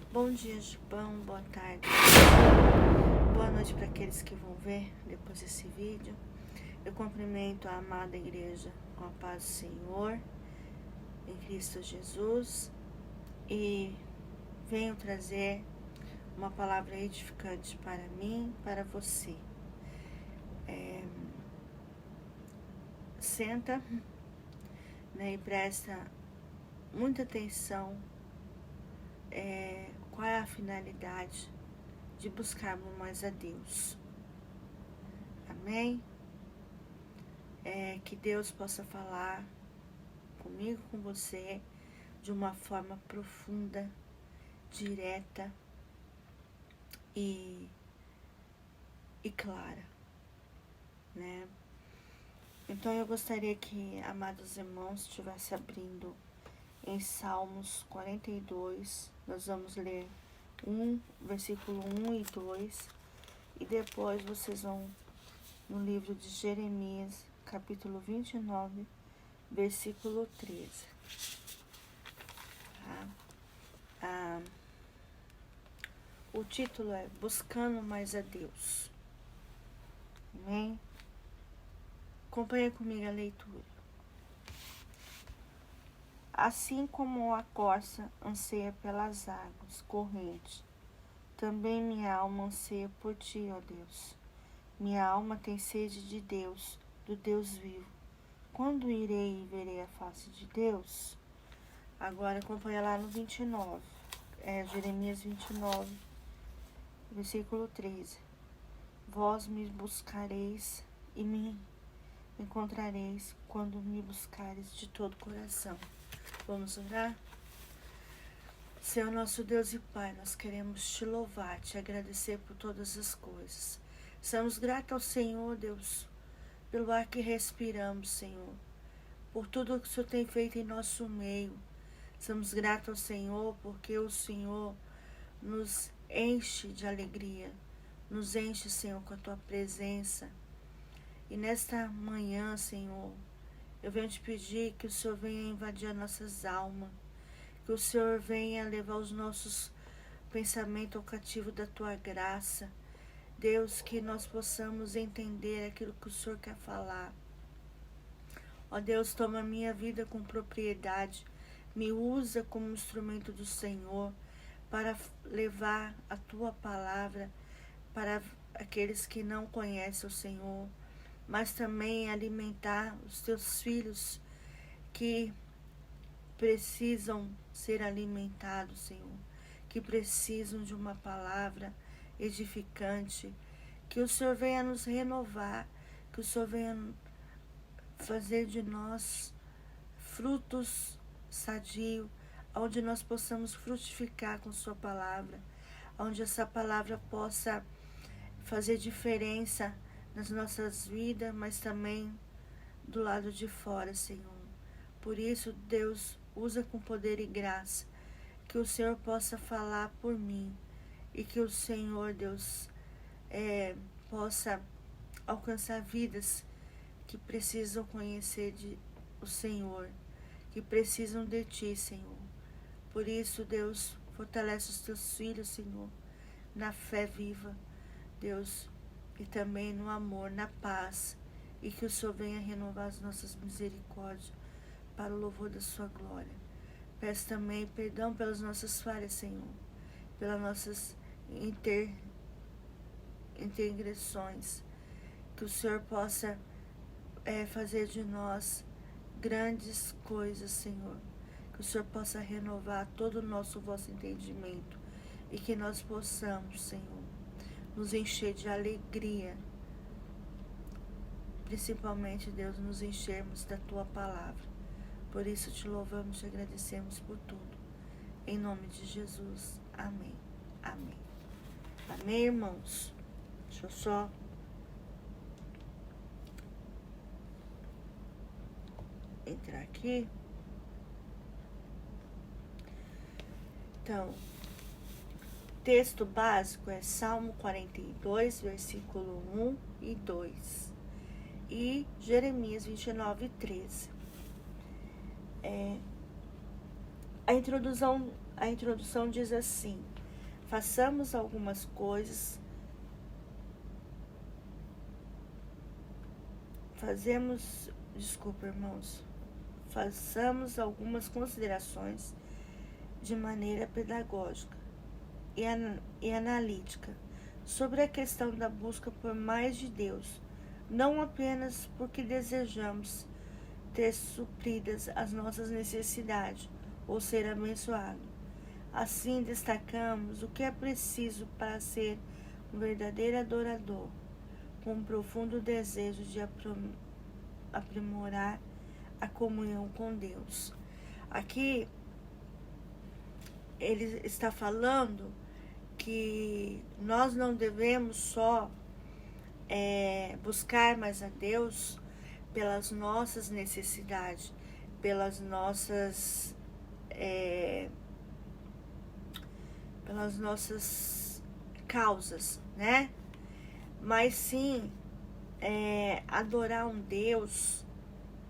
Bom dia, Gibão, boa tarde, boa noite para aqueles que vão ver depois desse vídeo. Eu cumprimento a amada igreja com a paz do Senhor, em Cristo Jesus, e venho trazer uma palavra edificante para mim, para você. Senta, né, e presta muita atenção. Qual é a finalidade de buscarmos mais a Deus? Amém? Que Deus possa falar comigo, com você, de uma forma profunda, direta e clara, né? Então eu gostaria que, amados irmãos, estivesse abrindo em Salmos 42, nós vamos ler versículo 1 e 2, e depois vocês vão no livro de Jeremias, capítulo 29, versículo 13. O título é Buscando Mais a Deus. Amém? Acompanhe comigo a leitura. Assim como a corça anseia pelas águas correntes, também minha alma anseia por ti, ó Deus. Minha alma tem sede de Deus, do Deus vivo. Quando irei e verei a face de Deus? Agora acompanha lá no 29, Jeremias 29, versículo 13. Vós me buscareis e me encontrareis quando me buscareis de todo o coração. Vamos orar? Senhor nosso Deus e Pai, nós queremos te louvar, te agradecer por todas as coisas. Somos gratos ao Senhor, Deus, pelo ar que respiramos, Senhor, por tudo que o Senhor tem feito em nosso meio. Somos gratos ao Senhor porque o Senhor nos enche de alegria, nos enche, Senhor, com a Tua presença. E nesta manhã, Senhor, eu venho te pedir que o Senhor venha invadir as nossas almas, que o Senhor venha levar os nossos pensamentos ao cativo da Tua graça. Deus, que nós possamos entender aquilo que o Senhor quer falar. Ó Deus, toma a minha vida com propriedade, me usa como instrumento do Senhor para levar a Tua palavra para aqueles que não conhecem o Senhor, mas também alimentar os Teus filhos que precisam ser alimentados, Senhor, que precisam de uma palavra edificante, que o Senhor venha nos renovar, que o Senhor venha fazer de nós frutos sadios, onde nós possamos frutificar com Sua palavra, onde essa palavra possa fazer diferença nas nossas vidas, mas também do lado de fora, Senhor. Por isso, Deus, usa com poder e graça, que o Senhor possa falar por mim e que o Senhor, Deus, possa alcançar vidas que precisam conhecer o Senhor, que precisam de Ti, Senhor. Por isso, Deus, fortalece os Teus filhos, Senhor, na fé viva, Deus, e também no amor, na paz, e que o Senhor venha renovar as nossas misericórdias para o louvor da Sua glória. Peço também perdão pelas nossas falhas, Senhor, pelas nossas intergressões, que o Senhor possa fazer de nós grandes coisas, Senhor, que o Senhor possa renovar todo o nosso vosso entendimento e que nós possamos, Senhor, nos encher de alegria, principalmente, Deus, nos enchermos da Tua palavra. Por isso te louvamos e te agradecemos por tudo. Em nome de Jesus. Amém. Amém. Amém, irmãos? Deixa eu só entrar aqui. Então, texto básico é Salmo 42, versículo 1 e 2. E Jeremias 29, 13. A introdução diz assim: façamos algumas coisas, façamos algumas considerações de maneira pedagógica e analítica sobre a questão da busca por mais de Deus, não apenas porque desejamos ter supridas as nossas necessidades ou ser abençoado. Assim, destacamos o que é preciso para ser um verdadeiro adorador, com um profundo desejo de aprimorar a comunhão com Deus. Aqui, ele está falando que nós não devemos só buscar mais a Deus pelas nossas necessidades, pelas nossas causas, né? Mas sim adorar um Deus,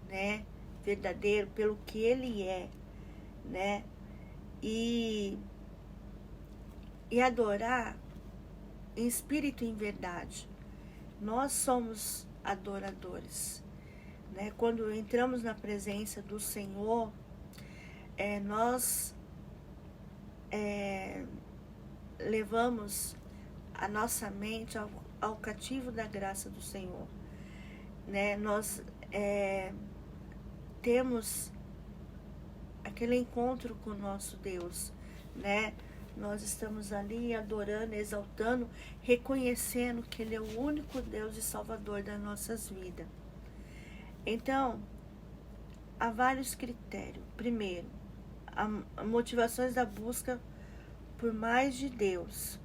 né, verdadeiro pelo que Ele é, né? E adorar em espírito e em verdade. Nós somos adoradores, né? Quando entramos na presença do Senhor, nós levamos a nossa mente ao cativo da graça do Senhor, né? Nós temos aquele encontro com o nosso Deus, né? Nós estamos ali adorando, exaltando, reconhecendo que Ele é o único Deus e Salvador das nossas vidas. Então, há vários critérios. Primeiro, as motivações da busca por mais de Deus.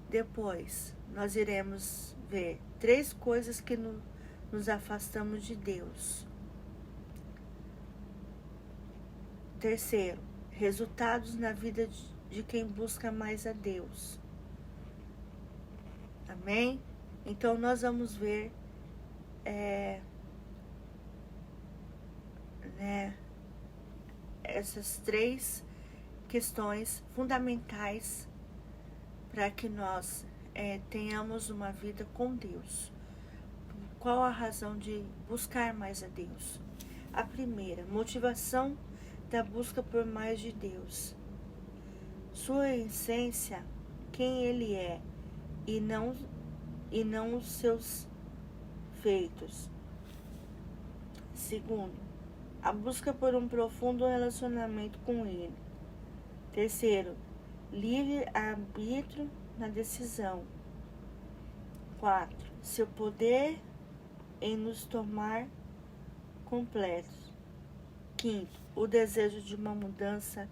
Depois, nós iremos ver 3 coisas que nos afastamos de Deus. Terceiro, resultados na vida de quem busca mais a Deus. Amém? Então, nós vamos ver essas 3 questões fundamentais para que nós tenhamos uma vida com Deus. Qual a razão de buscar mais a Deus? A primeira, motivação da busca por mais de Deus. Sua essência, quem Ele é, e não os seus feitos. Segundo, a busca por um profundo relacionamento com Ele. Terceiro, livre arbítrio na decisão. 4, seu poder em nos tomar completos. 5, o desejo de uma mudança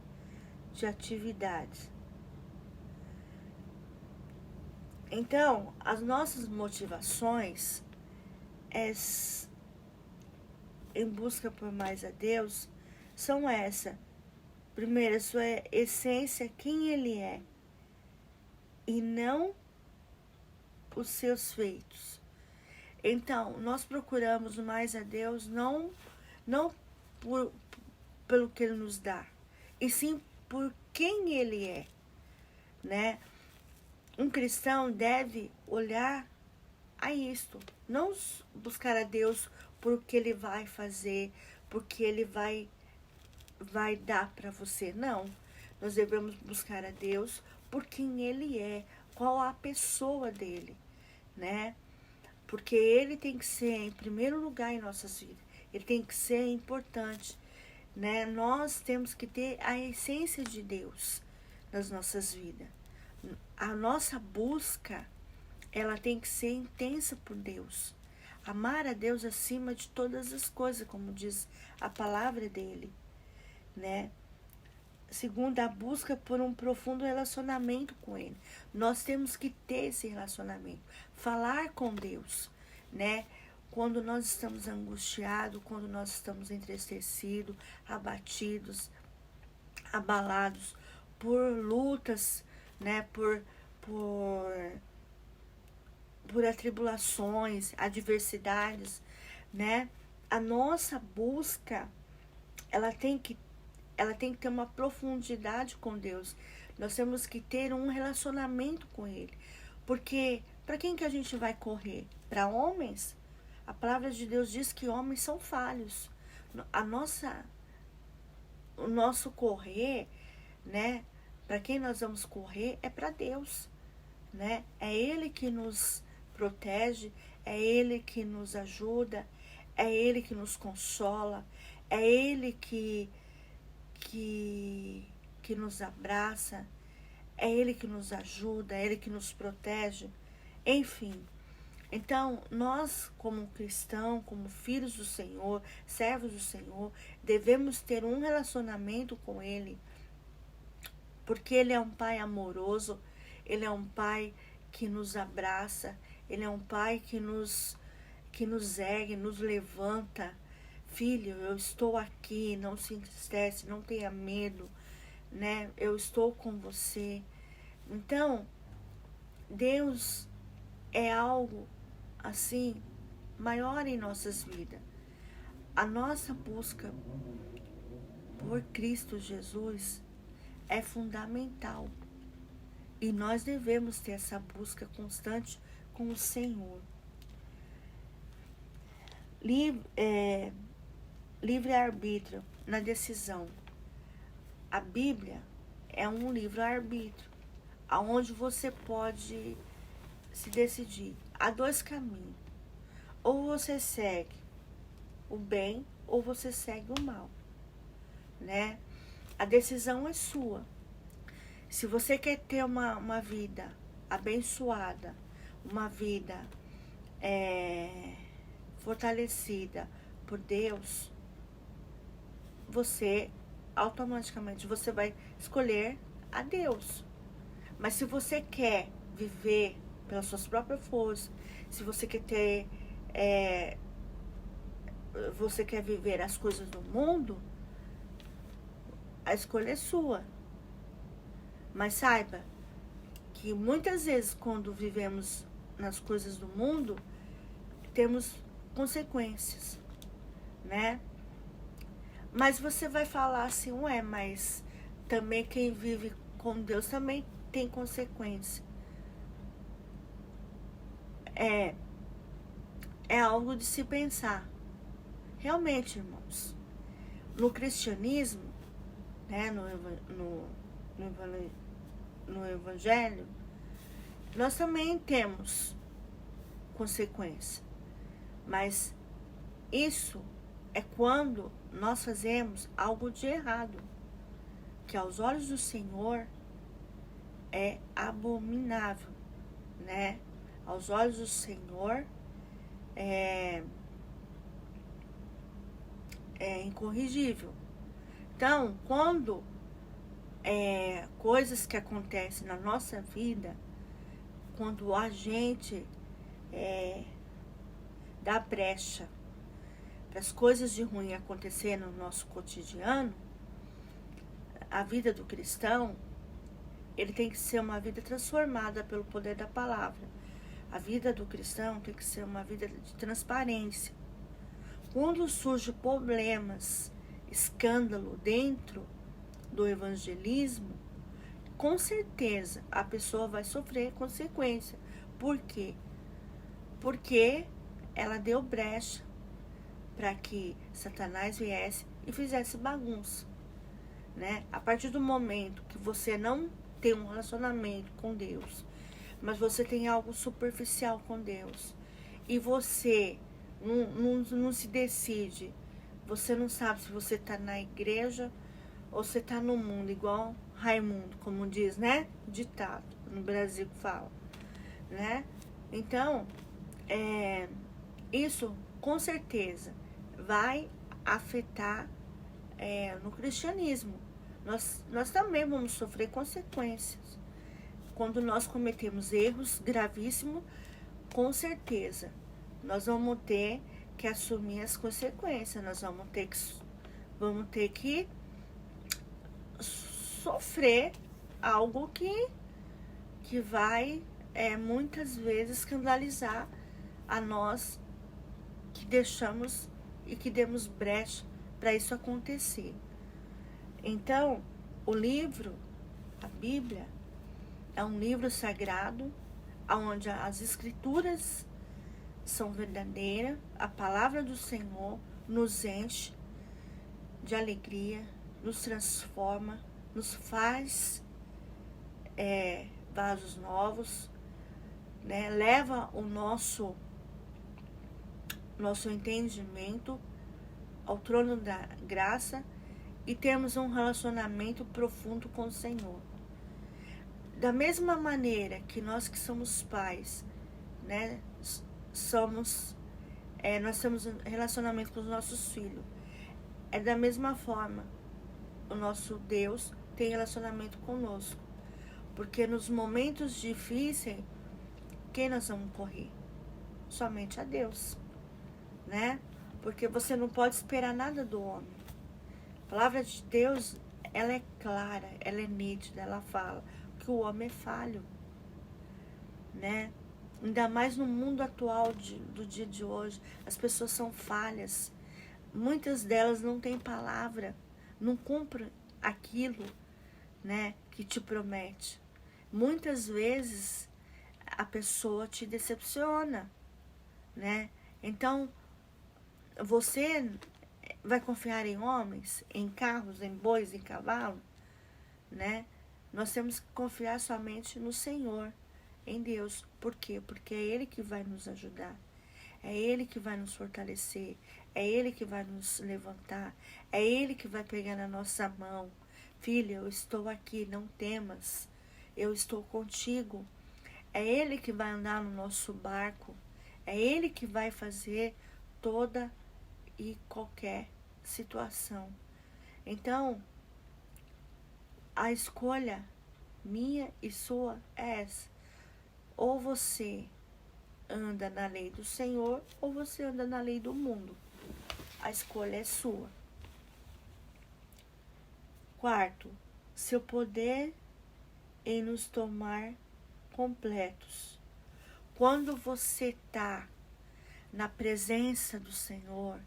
de atividades. Então, as nossas motivações em busca por mais a Deus são essa. Primeiro, a sua essência, quem Ele é, e não os seus feitos. Então, nós procuramos mais a Deus não pelo que Ele nos dá, e sim por quem Ele é, né? Um cristão deve olhar a isto, não buscar a Deus por o que Ele vai fazer, porque Ele vai dar para você. Não, nós devemos buscar a Deus por quem Ele é, qual a pessoa dele, né? Porque Ele tem que ser em primeiro lugar em nossas vidas, Ele tem que ser importante, né? Nós temos que ter a essência de Deus nas nossas vidas. A nossa busca, ela tem que ser intensa por Deus. Amar a Deus acima de todas as coisas, como diz a palavra dele, né? Segundo, a busca por um profundo relacionamento com Ele. Nós temos que ter esse relacionamento, falar com Deus, né? Quando nós estamos angustiados, quando nós estamos entristecidos, abatidos, abalados por lutas, né? Por atribulações, adversidades, né? A nossa busca, ela tem que ela tem que ter uma profundidade com Deus. Nós temos que ter um relacionamento com Ele. Porque para quem que a gente vai correr? Para homens? A palavra de Deus diz que homens são falhos. O nosso correr, né? Para quem nós vamos correr é para Deus, né? É Ele que nos protege, é Ele que nos ajuda, é Ele que nos consola, é Ele que nos abraça, é Ele que nos ajuda, é Ele que nos protege, enfim. Então, nós, como cristãos, como filhos do Senhor, servos do Senhor, devemos ter um relacionamento com Ele, porque Ele é um Pai amoroso, Ele é um Pai que nos abraça, Ele é um Pai que nos ergue, nos levanta. Filho, eu estou aqui, não se entristece, não tenha medo, né? Eu estou com você. Então, Deus é algo assim maior em nossas vidas. A nossa busca por Cristo Jesus é fundamental. E nós devemos ter essa busca constante com o Senhor. Livre-arbítrio na decisão. A Bíblia é um livre-arbítrio, onde você pode se decidir. Há dois caminhos. Ou você segue o bem, ou você segue o mal, né? A decisão é sua. Se você quer ter uma vida abençoada, uma vida fortalecida por Deus, você automaticamente você vai escolher a Deus. Mas se você quer viver pelas suas próprias forças, se você quer ter você quer viver as coisas do mundo, a escolha é sua. Mas saiba que muitas vezes quando vivemos nas coisas do mundo, temos consequências, né? Mas você vai falar assim, mas também quem vive com Deus também tem consequência. É algo de se pensar. Realmente, irmãos, no cristianismo, né, no evangelho, nós também temos consequência. Mas isso é quando nós fazemos algo de errado, que aos olhos do Senhor é abominável, né? Aos olhos do Senhor é incorrigível. Então, quando coisas que acontecem na nossa vida, quando a gente dá brecha para as coisas de ruim acontecer no nosso cotidiano, a vida do cristão, ele tem que ser uma vida transformada pelo poder da palavra. A vida do cristão tem que ser uma vida de transparência. Quando surgem problemas, escândalo dentro do evangelismo, com certeza a pessoa vai sofrer consequência. Por quê? Porque ela deu brecha para que Satanás viesse e fizesse bagunça, né? A partir do momento que você não tem um relacionamento com Deus, mas você tem algo superficial com Deus, e você não se decide, você não sabe se você está na igreja ou você está no mundo, igual Raimundo, como diz, né? Ditado no Brasil que fala, né? Então, isso com certeza vai afetar no cristianismo. Nós também vamos sofrer consequências. Quando nós cometemos erros gravíssimos, com certeza, nós vamos ter que assumir as consequências. Nós vamos ter que sofrer algo que vai muitas vezes escandalizar a nós que deixamos e que demos brecha para isso acontecer. Então, o livro, a Bíblia, é um livro sagrado, onde as escrituras são verdadeiras, a palavra do Senhor nos enche de alegria, nos transforma, nos faz vasos novos, né? Leva o nosso entendimento ao trono da graça e temos um relacionamento profundo com o Senhor. Da mesma maneira que nós que somos pais, né, nós temos um relacionamento com os nossos filhos. Da mesma forma, o nosso Deus tem relacionamento conosco. Porque nos momentos difíceis, quem nós vamos correr? Somente a Deus, né? Porque você não pode esperar nada do homem. A palavra de Deus, ela é clara, ela é nítida, ela fala que o homem é falho, né? Ainda mais no mundo atual do dia de hoje, as pessoas são falhas. Muitas delas não têm palavra, não cumprem aquilo, né, que te promete. Muitas vezes a pessoa te decepciona, né? Então, você vai confiar em homens, em carros, em bois, em cavalo, né? Nós temos que confiar somente no Senhor, em Deus. Por quê? Porque é Ele que vai nos ajudar. É Ele que vai nos fortalecer. É Ele que vai nos levantar. É Ele que vai pegar na nossa mão. Filha, eu estou aqui, não temas. Eu estou contigo. É Ele que vai andar no nosso barco. É Ele que vai fazer toda e qualquer situação. Então, a escolha minha e sua é essa. Ou você anda na lei do Senhor, ou você anda na lei do mundo. A escolha é sua. Quarto, seu poder em nos tomar completos. Quando você está na presença do Senhor,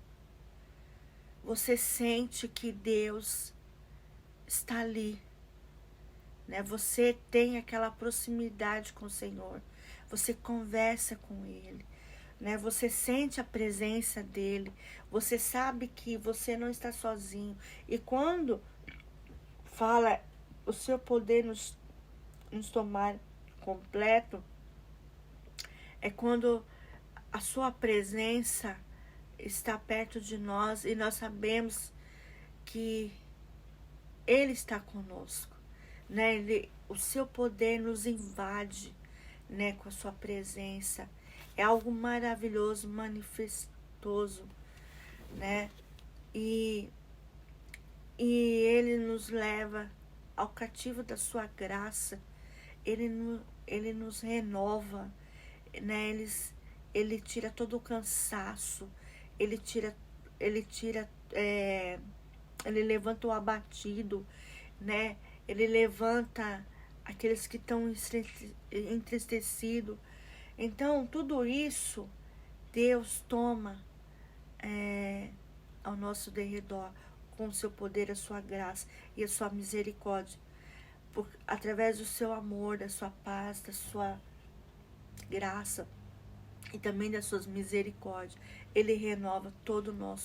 você sente que Deus está ali, né? Você tem aquela proximidade com o Senhor, você conversa com Ele, né? Você sente a presença dEle, você sabe que você não está sozinho. E quando fala o seu poder nos tomar completo, é quando a sua presença está perto de nós e nós sabemos que Ele está conosco, né? O seu poder nos invade, né, com a sua presença. É algo maravilhoso, manifestoso, né? E Ele nos leva ao cativo da sua graça. Ele nos renova, né? Ele tira todo o cansaço, ele levanta o abatido, né? Ele levanta aqueles que estão entristecidos. Então, tudo isso, Deus toma ao nosso derredor, com o seu poder, a sua graça e a sua misericórdia. Através do seu amor, da sua paz, da sua graça e também das suas misericórdias. Ele renova todo o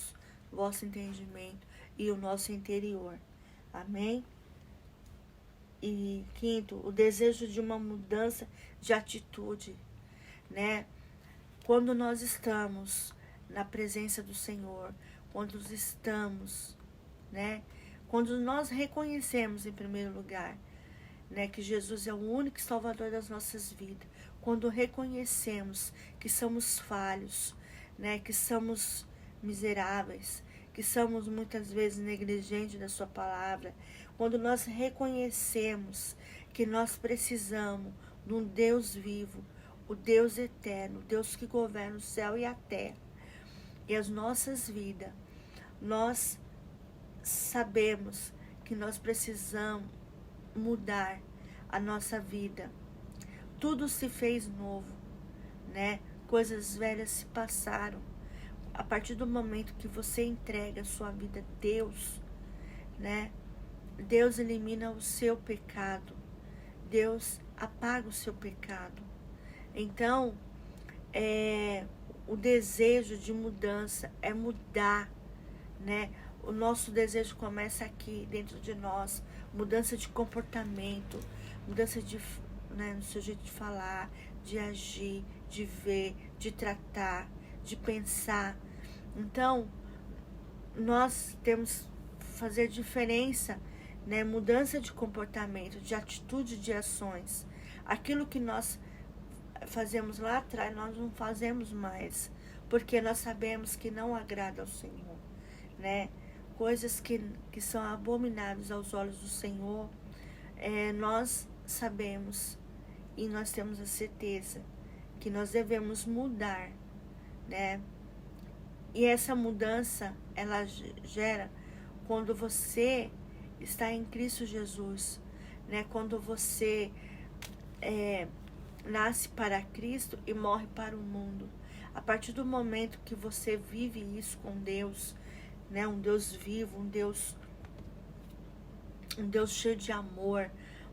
vosso entendimento e o nosso interior. Amém? E quinto, o desejo de uma mudança de atitude, né? Quando nós estamos na presença do Senhor, quando estamos, né? Quando nós reconhecemos em primeiro lugar, né, que Jesus é o único Salvador das nossas vidas, quando reconhecemos que somos falhos, né, que somos miseráveis, que somos muitas vezes negligentes da sua palavra, quando nós reconhecemos que nós precisamos de um Deus vivo, o Deus eterno, o Deus que governa o céu e a terra e as nossas vidas, nós sabemos que nós precisamos mudar a nossa vida. Tudo se fez novo, né? Coisas velhas se passaram. A partir do momento que você entrega a sua vida a Deus, né? Deus elimina o seu pecado. Deus apaga o seu pecado. Então, o desejo de mudança é mudar, né? O nosso desejo começa aqui, dentro de nós. Mudança de comportamento, mudança no seu jeito de falar, de agir, de ver, de tratar, de pensar. Então, nós temos que fazer diferença, né? Mudança de comportamento, de atitude, de ações. Aquilo que nós fazemos lá atrás, nós não fazemos mais, porque nós sabemos que não agrada ao Senhor, né? Coisas que são abomináveis aos olhos do Senhor, nós sabemos e nós temos a certeza que nós devemos mudar, né? E essa mudança, ela gera quando você está em Cristo Jesus, né? Quando você nasce para Cristo e morre para o mundo. A partir do momento que você vive isso com Deus, né? Um Deus vivo, um Deus cheio de amor,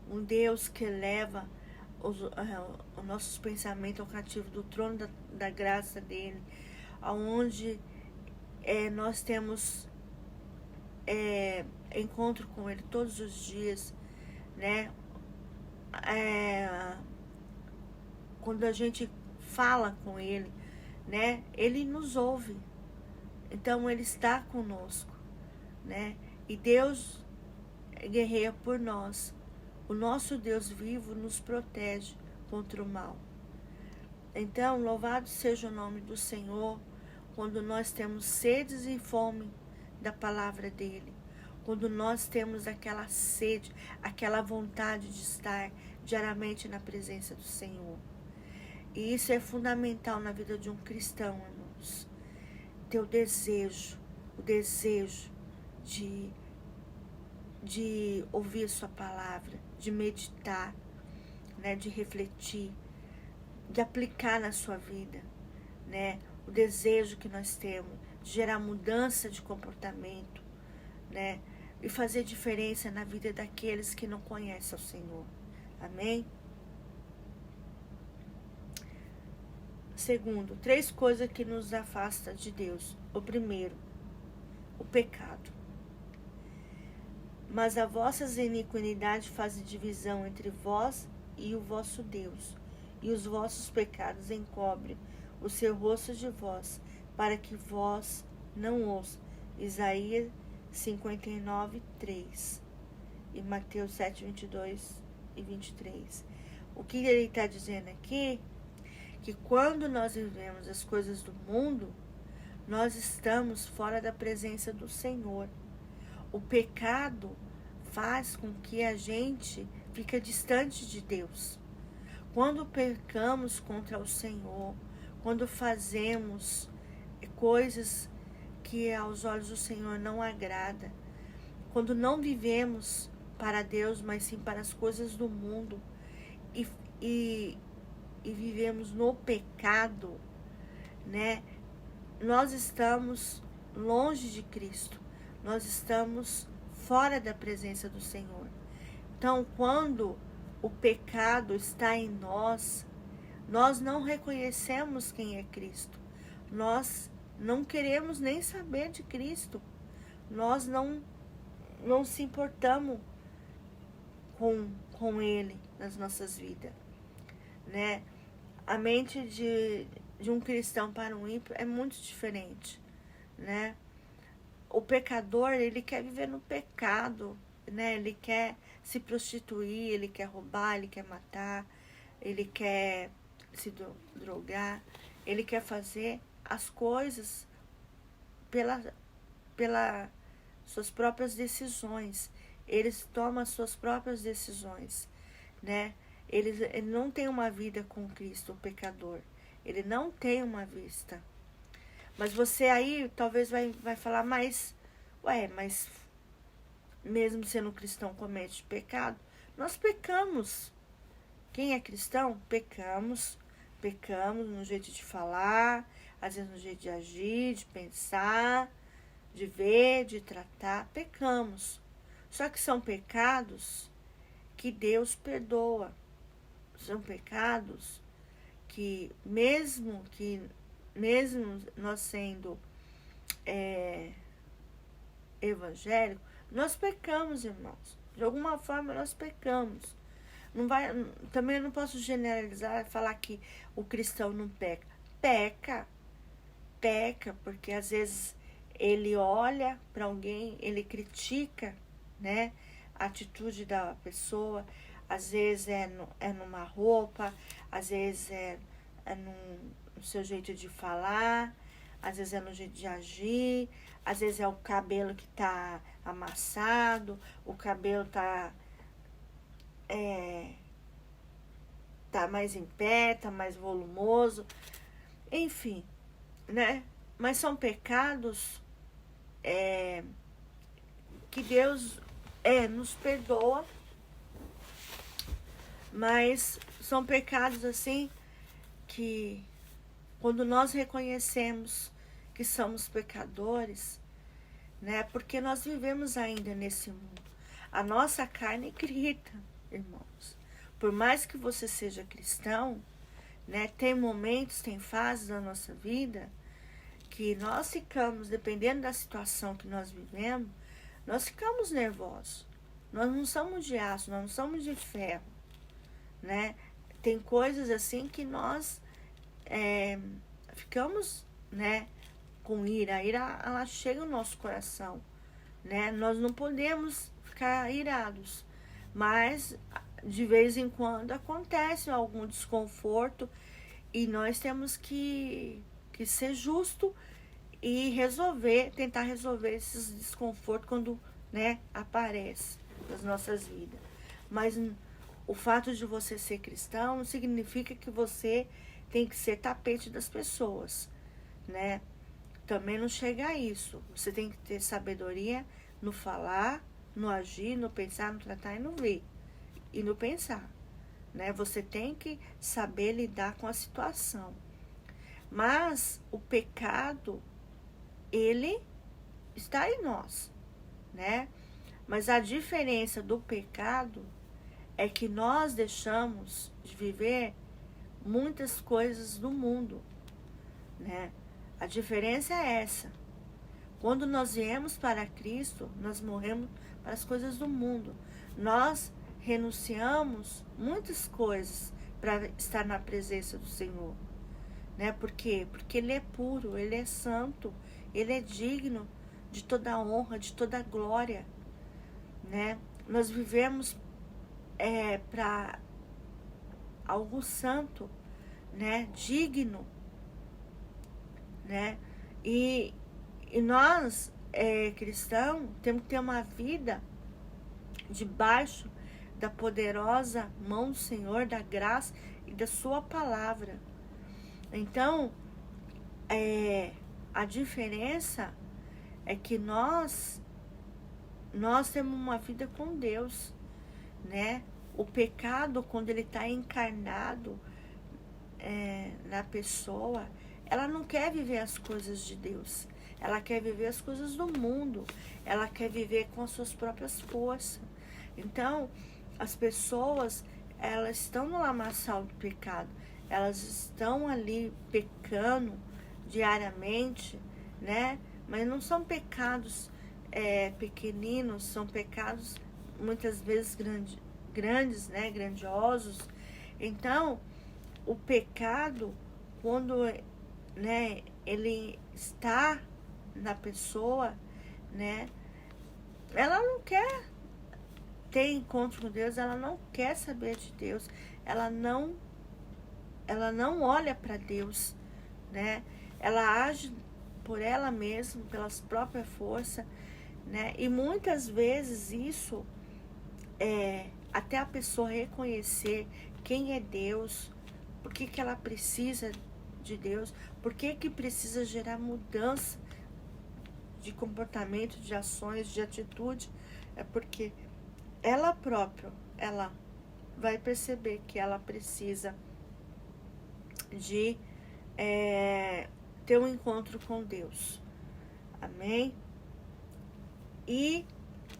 um Deus que leva os nossos pensamentos ao cativo do trono da graça dele, aonde nós temos encontro com ele todos os dias, né? Quando a gente fala com ele, né? Ele nos ouve. Então ele está conosco, né? E Deus guerreia por nós. O nosso Deus vivo nos protege contra o mal. Então, louvado seja o nome do Senhor quando nós temos sedes e fome da palavra dele. Quando nós temos aquela sede, aquela vontade de estar diariamente na presença do Senhor. E isso é fundamental na vida de um cristão, irmãos. Ter o desejo de ouvir sua palavra, de meditar, né, de refletir, de aplicar na sua vida, né, o desejo que nós temos de gerar mudança de comportamento, né, e fazer diferença na vida daqueles que não conhecem o Senhor. Amém? Segundo, 3 coisas que nos afastam de Deus. O primeiro, o pecado. Mas a vossas iniquidades fazem divisão entre vós e o vosso Deus, e os vossos pecados encobrem o seu rosto de vós, para que vós não ouçam. Isaías 59, 3 e Mateus 7, 22 e 23. O que ele está dizendo aqui? Que quando nós vivemos as coisas do mundo, nós estamos fora da presença do Senhor. O pecado faz com que a gente fique distante de Deus. Quando pecamos contra o Senhor, quando fazemos coisas que aos olhos do Senhor não agrada, quando não vivemos para Deus, mas sim para as coisas do mundo, e vivemos no pecado, né? Nós estamos longe de Cristo, nós estamos fora da presença do Senhor. Então, quando o pecado está em nós, nós não reconhecemos quem é Cristo, nós não queremos nem saber de Cristo, nós não se importamos com Ele nas nossas vidas, né? A mente de um cristão para um ímpio é muito diferente, né? O pecador, ele quer viver no pecado, né? Ele quer se prostituir, ele quer roubar, ele quer matar, ele quer se drogar, ele quer fazer as coisas pela suas próprias decisões. Eles tomam as suas próprias decisões, né? Ele não tem uma vida com Cristo, o pecador. Ele não tem uma vista. Mas você aí talvez vai falar, mas mesmo sendo cristão comete pecado? Nós pecamos. Quem é cristão? Pecamos. Pecamos no jeito de falar, às vezes no jeito de agir, de pensar, de ver, de tratar. Pecamos. Só que são pecados que Deus perdoa. São pecados que mesmo nós sendo evangélicos, nós pecamos, irmãos. De alguma forma nós pecamos. Também não posso generalizar e falar que o cristão não peca. Peca, porque às vezes ele olha para alguém, ele critica, né, a atitude da pessoa. Às vezes é numa roupa, às vezes é no seu jeito de falar, às vezes é no jeito de agir, às vezes é o cabelo que tá amassado, o cabelo tá mais em pé, tá mais volumoso, enfim, né? Mas são pecados que Deus nos perdoa, mas são pecados assim que quando nós reconhecemos que somos pecadores, né? Porque nós vivemos ainda nesse mundo. A nossa carne grita, irmãos. Por mais que você seja cristão, né? Tem momentos, tem fases da nossa vida que nós ficamos, dependendo da situação que nós vivemos, nós ficamos nervosos. Nós não somos de aço, nós não somos de ferro, né? Tem coisas assim que nós ficamos, né, com ira. A ira, ela chega no nosso coração, né? Nós não podemos ficar irados, mas de vez em quando acontece algum desconforto e nós temos que ser justo e tentar resolver esses desconfortos quando, né, aparece nas nossas vidas. Mas o fato de você ser cristão não significa que você tem que ser tapete das pessoas, né? Também não chega a isso. Você tem que ter sabedoria no falar, no agir, no pensar, no tratar e no ver. E no pensar, né? Você tem que saber lidar com a situação. Mas o pecado, ele está em nós, né? Mas a diferença do pecado é que nós deixamos de viver muitas coisas do mundo, né? A diferença é essa. Quando nós viemos para Cristo, nós morremos para as coisas do mundo. Nós renunciamos muitas coisas para estar na presença do Senhor, né? Por quê? Porque Ele é puro, Ele é santo, Ele é digno de toda honra, de toda glória, né? Nós vivemos para algo santo, né? Digno, né? E nós, cristãos, temos que ter uma vida debaixo da poderosa mão do Senhor, da graça e da sua palavra. Então, a diferença é que nós temos uma vida com Deus, né? O pecado, quando ele está encarnado na pessoa, ela não quer viver as coisas de Deus. Ela quer viver as coisas do mundo. Ela quer viver com as suas próprias forças. Então, as pessoas, elas estão no lamaçal do pecado. Elas estão ali pecando diariamente, né? Mas não são pecados pequeninos, são pecados muitas vezes grandes, né? Grandiosos. Então, o pecado, quando, né, ele está na pessoa, né, ela não quer ter encontro com Deus, ela não quer saber de Deus, ela não olha para Deus, né, ela age por ela mesma, pelas próprias forças, né, e muitas vezes isso até a pessoa reconhecer quem é Deus, por que ela precisa de Deus, por que precisa gerar mudança de comportamento, de ações, de atitude, é porque ela própria, ela vai perceber que ela precisa de ter um encontro com Deus. Amém? E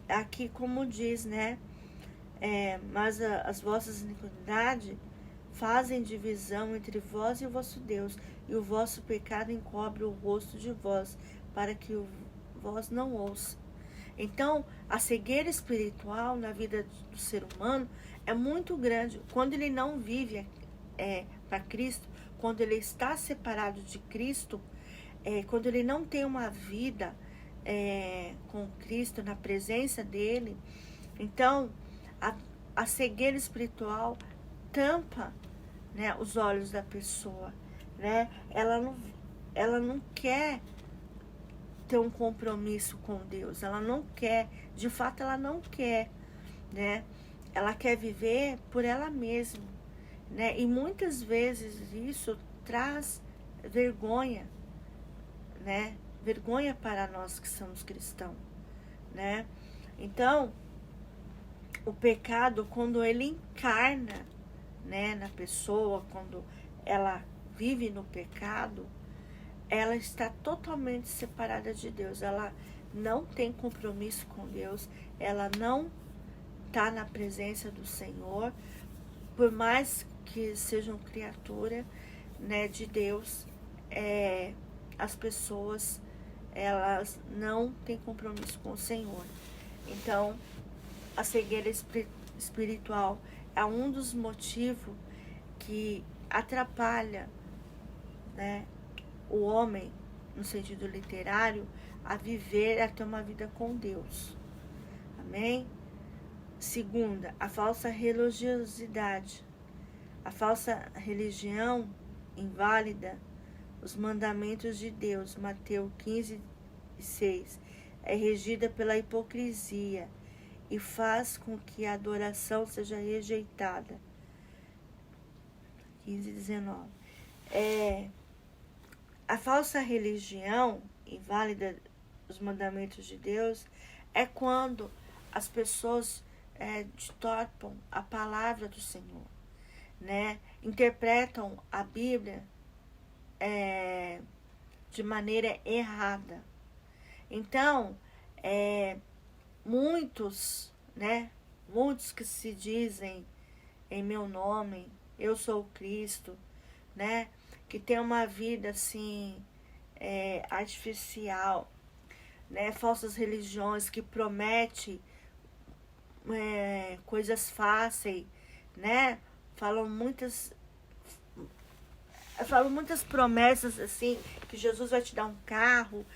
aqui como diz, né? Mas as vossas iniquidades fazem divisão entre vós e o vosso Deus, e o vosso pecado encobre o rosto de vós, para que vós não ouça. Então, a cegueira espiritual na vida do ser humano é muito grande. Quando ele não vive para Cristo, quando ele está separado de Cristo, quando ele não tem uma vida com Cristo, na presença dele, então a cegueira espiritual tampa, né, os olhos da pessoa, né? Ela não quer ter um compromisso com Deus, ela não quer, de fato ela não quer, né? Ela quer viver por ela mesma, né? E muitas vezes isso traz vergonha, né? Vergonha para nós que somos cristãos, né? Então, o pecado, quando ele encarna, né, na pessoa, quando ela vive no pecado, ela está totalmente separada de Deus. Ela não tem compromisso com Deus, ela não está na presença do Senhor, por mais que sejam criatura, né, de Deus, as pessoas, elas não têm compromisso com o Senhor. Então, a cegueira espiritual é um dos motivos que atrapalha, né, o homem, no sentido literário, a viver, a ter uma vida com Deus. Amém? Segunda, a falsa religiosidade. A falsa religião inválida os mandamentos de Deus. Mateus 15:6. É regida pela hipocrisia e faz com que a adoração seja rejeitada. 15:19. A falsa religião inválida os mandamentos de Deus é quando as pessoas distorcem a palavra do Senhor, né? Interpretam a Bíblia de maneira errada. Então, muitos, né? Muitos que se dizem em meu nome, eu sou o Cristo, né? Que tem uma vida assim artificial, né? Falsas religiões que prometem coisas fáceis, né? Falam muitas promessas assim, que Jesus vai te dar um carro,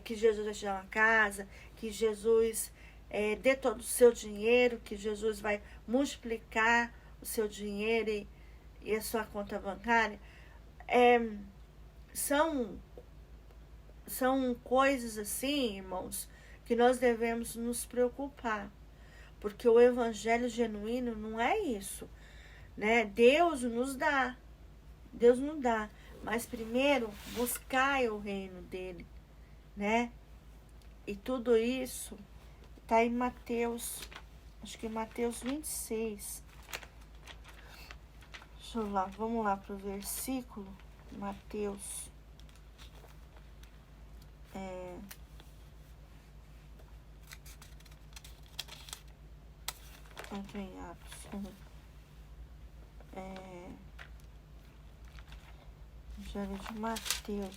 que Jesus vai te dar uma casa, que Jesus dê todo o seu dinheiro, que Jesus vai multiplicar o seu dinheiro e a sua conta bancária. São coisas assim, irmãos, que nós devemos nos preocupar, porque o evangelho genuíno não é isso, né? Deus nos dá, mas primeiro buscai o reino dele, né? E tudo isso está em Mateus, acho que Mateus 26. Deixa eu lá, vamos lá para o versículo, Mateus. Entro em Atos. Evangelho de Mateus.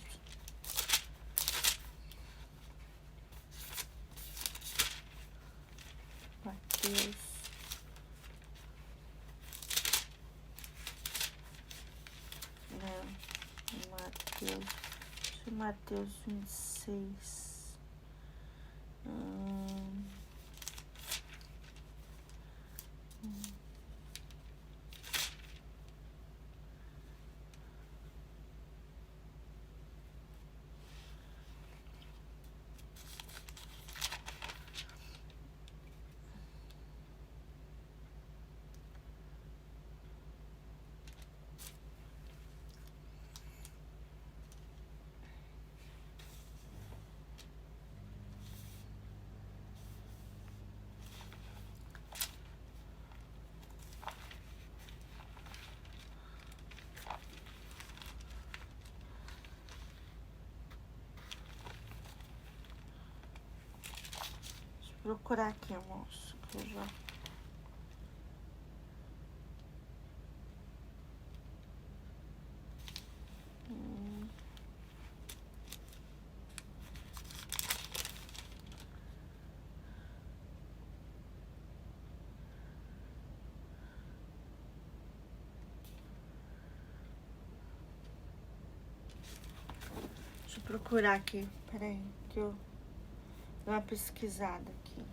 Mateus. Mateus. Acho que Mateus 26. procurar aqui, irmãos. Que eu já... Deixa eu procurar aqui. Peraí, que eu dou uma pesquisada aqui.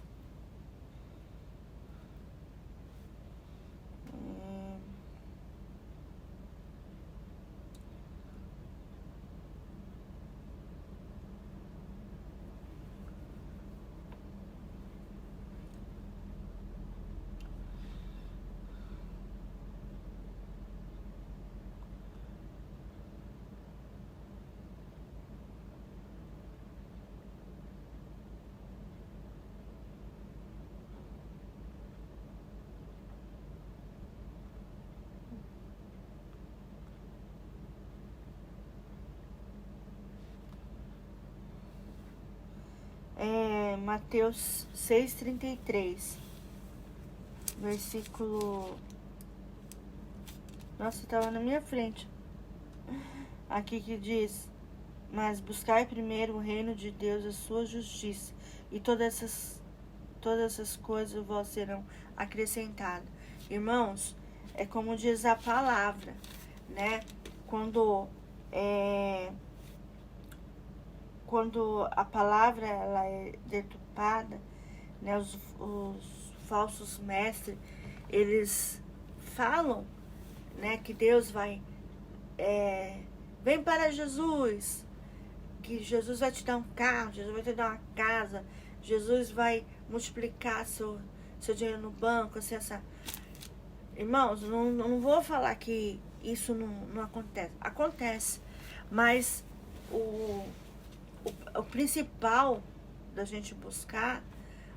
Mateus 6,33, versículo... Nossa, estava na minha frente. Aqui que diz: mas buscai primeiro o reino de Deus, a sua justiça, e todas essas coisas vos serão acrescentadas. Irmãos, é como diz a palavra, né? Quando a palavra ela é deturpada, né? Os falsos mestres, eles falam, né? Que Deus vai... vem para Jesus, que Jesus vai te dar um carro, Jesus vai te dar uma casa, Jesus vai multiplicar seu dinheiro no banco, assim, essa... Irmãos, não vou falar que isso não acontece. Acontece, mas o principal da gente buscar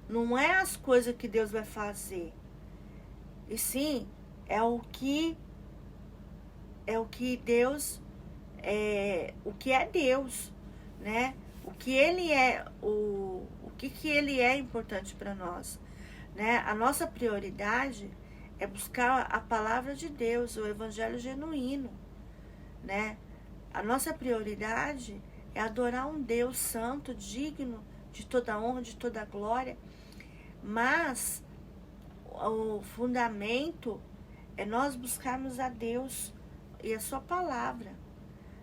não é as coisas que Deus vai fazer, e sim é o que Deus o que é Deus, né? O que Ele é, o que Ele é importante para nós, né? A nossa prioridade é buscar a palavra de Deus, o evangelho genuíno, né? A nossa prioridade é adorar um Deus santo, digno de toda honra, de toda glória, mas o fundamento é nós buscarmos a Deus e a sua palavra,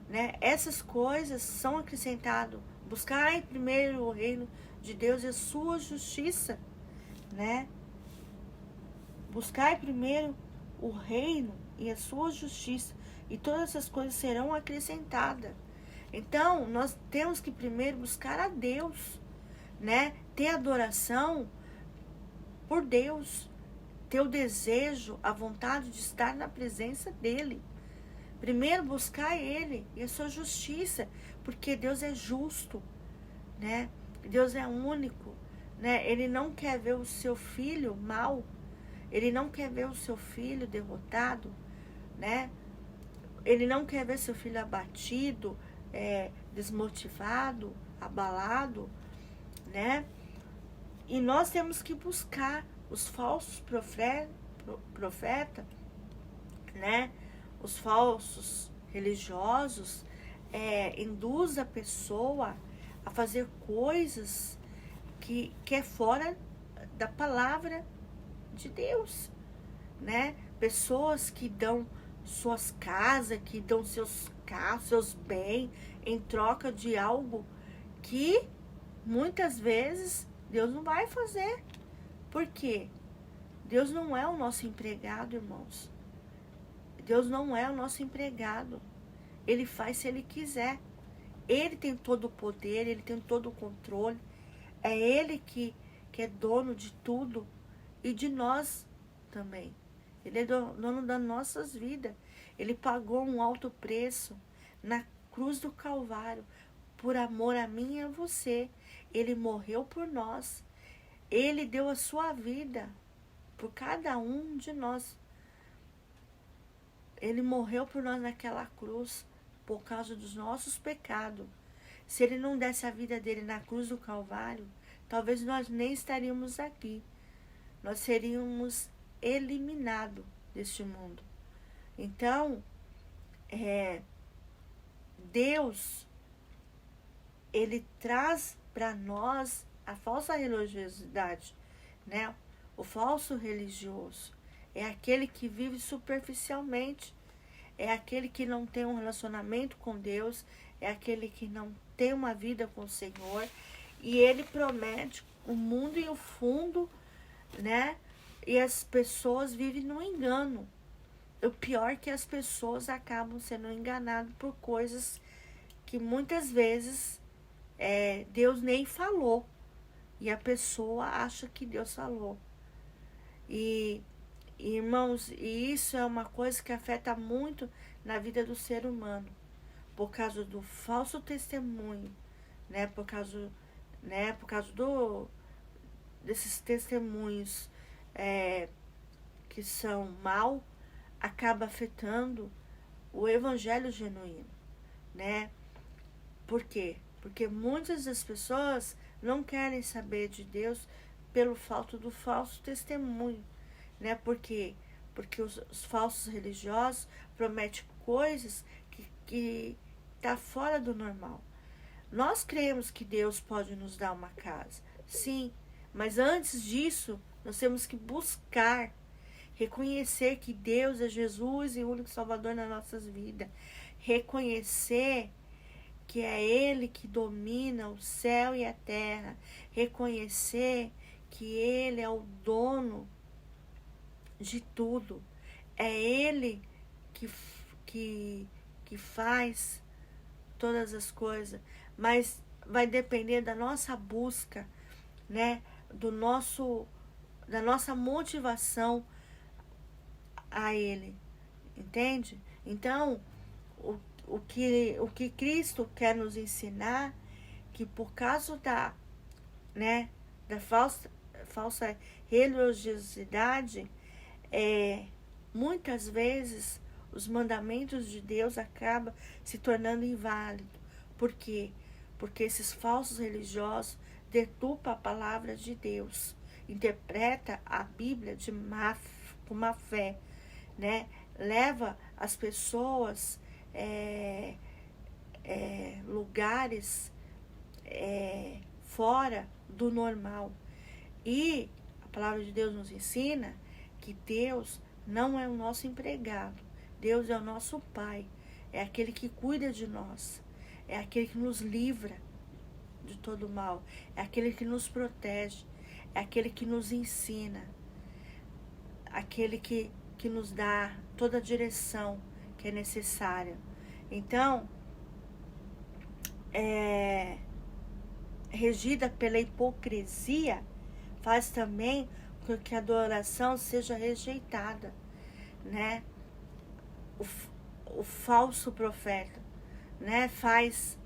né? Essas coisas são acrescentadas. Buscar primeiro o reino de Deus e a sua justiça, né? Buscar primeiro o reino e a sua justiça, e todas essas coisas serão acrescentadas. Então, nós temos que primeiro buscar a Deus, né? Ter adoração por Deus, ter o desejo, a vontade de estar na presença dEle. Primeiro buscar Ele e a sua justiça, porque Deus é justo, né? Deus é único, né? Ele não quer ver o seu filho mal, Ele não quer ver o seu filho derrotado, né? Ele não quer ver seu filho abatido, desmotivado, abalado, né? E nós temos que buscar os falsos profetas, né? Os falsos religiosos induz a pessoa a fazer coisas que é fora da palavra de Deus, né? Pessoas que dão suas casas, que dão seus carros, seus bens em troca de algo que muitas vezes Deus não vai fazer. Por quê? Deus não é o nosso empregado, irmãos. Deus não é o nosso empregado. Ele faz se Ele quiser. Ele tem todo o poder, Ele tem todo o controle. É Ele que é dono de tudo e de nós também. Ele é dono das nossas vidas. Ele pagou um alto preço na cruz do Calvário por amor a mim e a você. Ele morreu por nós. Ele deu a sua vida por cada um de nós. Ele morreu por nós naquela cruz por causa dos nossos pecados. Se Ele não desse a vida dele na cruz do Calvário, talvez nós nem estaríamos aqui. Nós seríamos eliminados deste mundo. Então, Deus, Ele traz para nós a falsa religiosidade, né? O falso religioso é aquele que vive superficialmente, é aquele que não tem um relacionamento com Deus, é aquele que não tem uma vida com o Senhor, e ele promete o mundo e o fundo, né? E as pessoas vivem no engano. O pior é que as pessoas acabam sendo enganadas por coisas que muitas vezes Deus nem falou, e a pessoa acha que Deus falou. E irmãos, e isso é uma coisa que afeta muito na vida do ser humano, por causa do falso testemunho, né? Por causa desses testemunhos que são mal, acaba afetando o evangelho genuíno, né? Por quê? Porque muitas das pessoas não querem saber de Deus pelo fato do falso testemunho, né? Por quê? Porque os falsos religiosos prometem coisas que tá fora do normal. Nós cremos que Deus pode nos dar uma casa, sim, mas antes disso, nós temos que buscar, reconhecer que Deus é Jesus e o único Salvador nas nossas vidas, reconhecer que é Ele que domina o céu e a terra, reconhecer que Ele é o dono de tudo, é Ele que faz todas as coisas, mas vai depender da nossa busca, né? Da nossa motivação a Ele, entende? Então, o que Cristo quer nos ensinar, que por causa da falsa religiosidade, muitas vezes os mandamentos de Deus acabam se tornando inválidos. Por quê? Porque esses falsos religiosos deturpam a palavra de Deus, interpreta a Bíblia com má fé, né? Leva as pessoas lugares fora do normal. E a palavra de Deus nos ensina que Deus não é o nosso empregado. Deus é o nosso Pai. É aquele que cuida de nós. É aquele que nos livra de todo mal. É aquele que nos protege. É aquele que nos ensina. Aquele que nos dá toda a direção que é necessária. Então, regida pela hipocrisia, faz também com que a adoração seja rejeitada, né? O falso profeta, né? Faz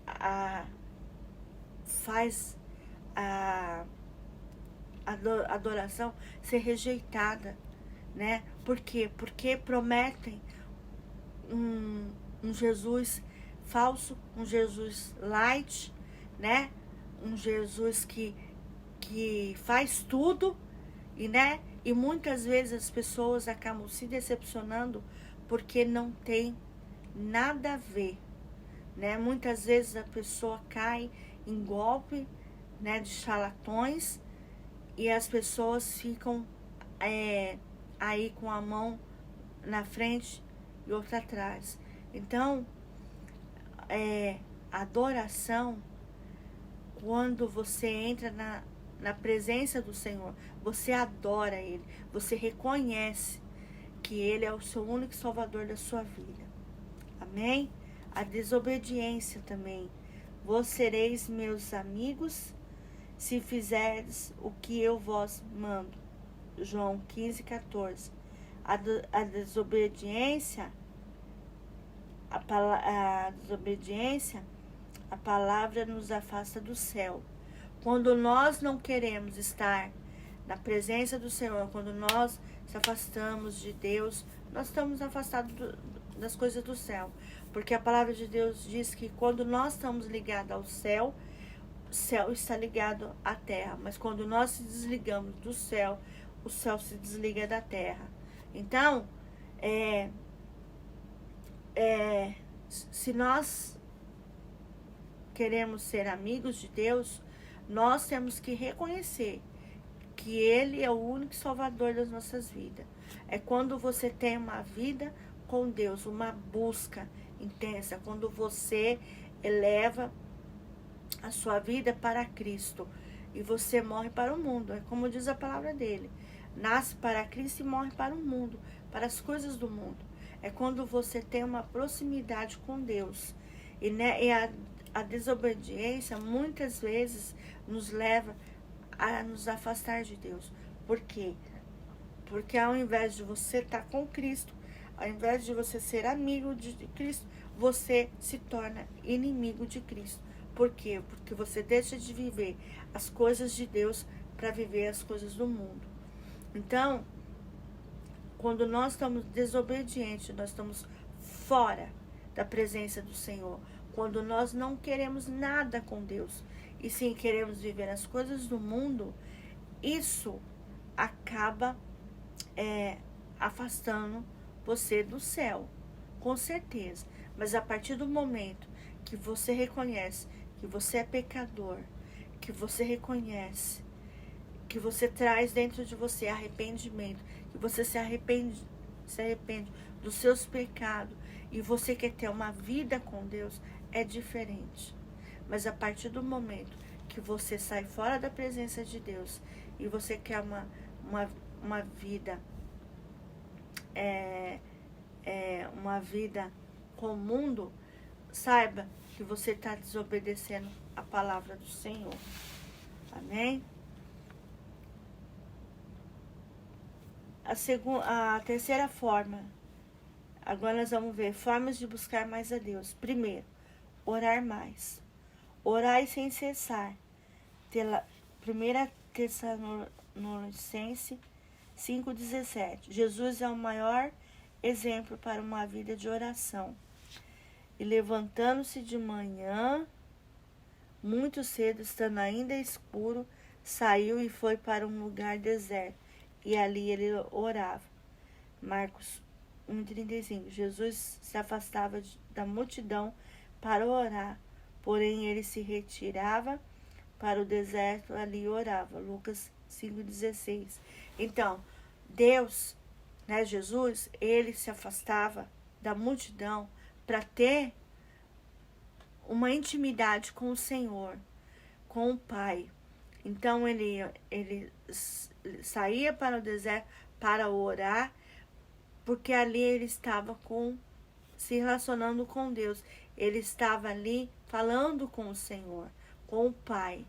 a adoração ser rejeitada, né? Por quê? Porque prometem um Jesus falso, um Jesus light, né? Um Jesus que faz tudo, né? E muitas vezes as pessoas acabam se decepcionando porque não tem nada a ver, né? Muitas vezes a pessoa cai em golpe, né, de charlatões, e as pessoas ficam aí com a mão na frente e outra atrás. Então, adoração, quando você entra na presença do Senhor, você adora Ele, você reconhece que Ele é o seu único Salvador da sua vida. Amém? A desobediência também. Vós sereis meus amigos se fizerdes o que eu vos mando. João 15:14. A desobediência, a palavra nos afasta do céu. Quando nós não queremos estar na presença do Senhor, quando nós se afastamos de Deus, nós estamos afastados das coisas do céu. Porque a palavra de Deus diz que quando nós estamos ligados ao céu, céu está ligado à terra, mas quando nós se desligamos do céu, o céu se desliga da terra. Então, se nós queremos ser amigos de Deus, nós temos que reconhecer que Ele é o único salvador das nossas vidas. É quando você tem uma vida com Deus, uma busca intensa, quando você eleva a sua vida para Cristo e você morre para o mundo. É como diz a palavra dele: nasce para Cristo e morre para o mundo, para as coisas do mundo. É quando você tem uma proximidade com Deus. E a desobediência muitas vezes nos leva a nos afastar de Deus. Por quê? Porque ao invés de você estar com Cristo, ao invés de você ser amigo de Cristo, você se torna inimigo de Cristo. Por quê? Porque você deixa de viver as coisas de Deus para viver as coisas do mundo. Então, quando nós estamos desobedientes, nós estamos fora da presença do Senhor. Quando nós não queremos nada com Deus, e sim queremos viver as coisas do mundo, isso acaba afastando você do céu, com certeza. Mas a partir do momento que você reconhece que você é pecador, que você reconhece, que você traz dentro de você arrependimento, que você se arrepende dos seus pecados e você quer ter uma vida com Deus, é diferente. Mas a partir do momento que você sai fora da presença de Deus e você quer uma vida uma vida com o mundo, saiba que você está desobedecendo a palavra do Senhor. Amém? A terceira forma, agora nós vamos ver formas de buscar mais a Deus. Primeiro, orar mais. Orai sem cessar. 1 Tessalonicenses 5,17. Jesus é o maior exemplo para uma vida de oração. E levantando-se de manhã, muito cedo, estando ainda escuro, saiu e foi para um lugar deserto. E ali ele orava. Marcos 1,35. Jesus se afastava da multidão para orar, porém ele se retirava para o deserto, ali orava. Lucas 5,16. Então, Deus, né, Jesus, ele se afastava da multidão para ter uma intimidade com o Senhor, com o Pai. Então, ele saía para o deserto para orar, porque ali ele estava se relacionando com Deus. Ele estava ali falando com o Senhor, com o Pai,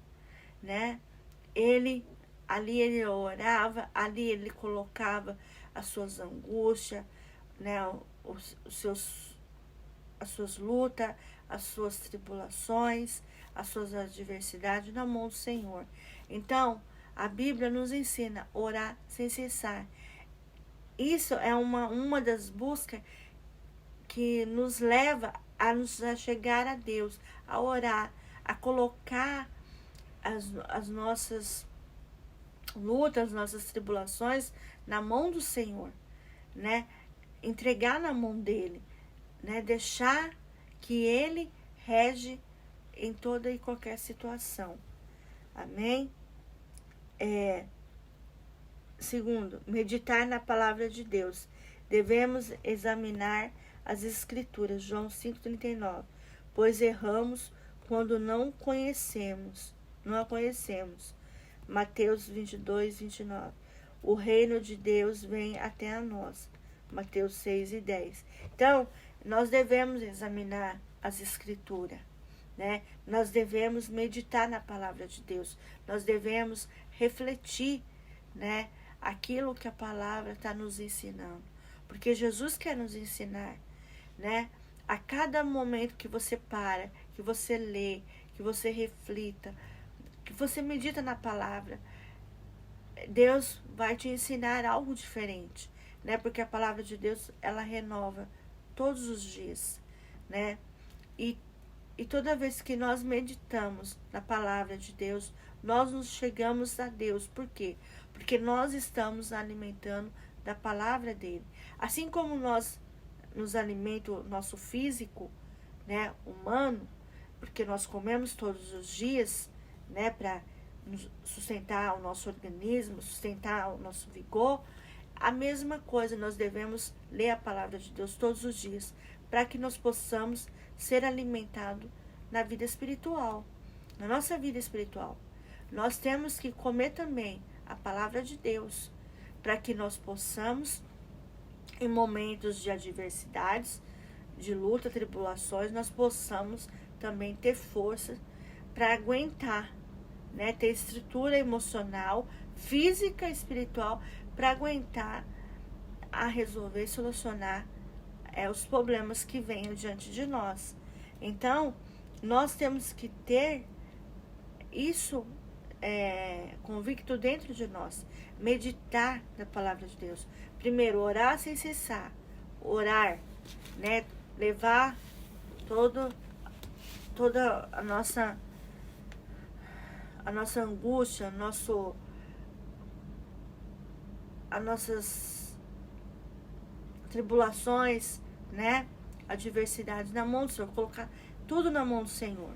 né? Ali ele orava, ali ele colocava as suas angústias, né? As suas lutas, as suas tribulações, as suas adversidades na mão do Senhor. Então, a Bíblia nos ensina a orar sem cessar. Isso é uma das buscas que nos leva a chegar a Deus, a orar, a colocar as nossas lutas, as nossas tribulações na mão do Senhor, né? Entregar na mão dele, né? Deixar que ele rege em toda e qualquer situação. Amém? Segundo, meditar na palavra de Deus. Devemos examinar as Escrituras, João 5,39, pois erramos quando não a conhecemos. Mateus 22:29. O reino de Deus vem até a nós. Mateus 6:10. Então, nós devemos examinar as Escrituras, né? Nós devemos meditar na palavra de Deus. Nós devemos refletir, né, aquilo que a palavra está nos ensinando. Porque Jesus quer nos ensinar, né? A cada momento que você para, que você lê, que você reflita, que você medita na palavra, Deus vai te ensinar algo diferente, né? Porque a palavra de Deus, ela renova todos os dias, né? E E toda vez que nós meditamos na palavra de Deus, nós nos chegamos a Deus. Por quê? Porque nós estamos alimentando da palavra dele. Assim como nós nos alimenta o nosso físico, né, humano, porque nós comemos todos os dias, né, para sustentar o nosso organismo, sustentar o nosso vigor, a mesma coisa nós devemos ler a palavra de Deus todos os dias, para que nós possamos ser alimentados na vida espiritual, na nossa vida espiritual. Nós temos que comer também a palavra de Deus, para que nós possamos, em momentos de adversidades, de luta, tribulações, nós possamos também ter força para aguentar, né? Ter estrutura emocional, física e espiritual para aguentar a resolver e solucionar os problemas que venham diante de nós. Então, nós temos que ter isso convicto dentro de nós, meditar na palavra de Deus. Primeiro, orar sem cessar, orar, né? Levar toda a nossa angústia, as nossas tribulações, né? Adversidades na mão do Senhor, colocar tudo na mão do Senhor,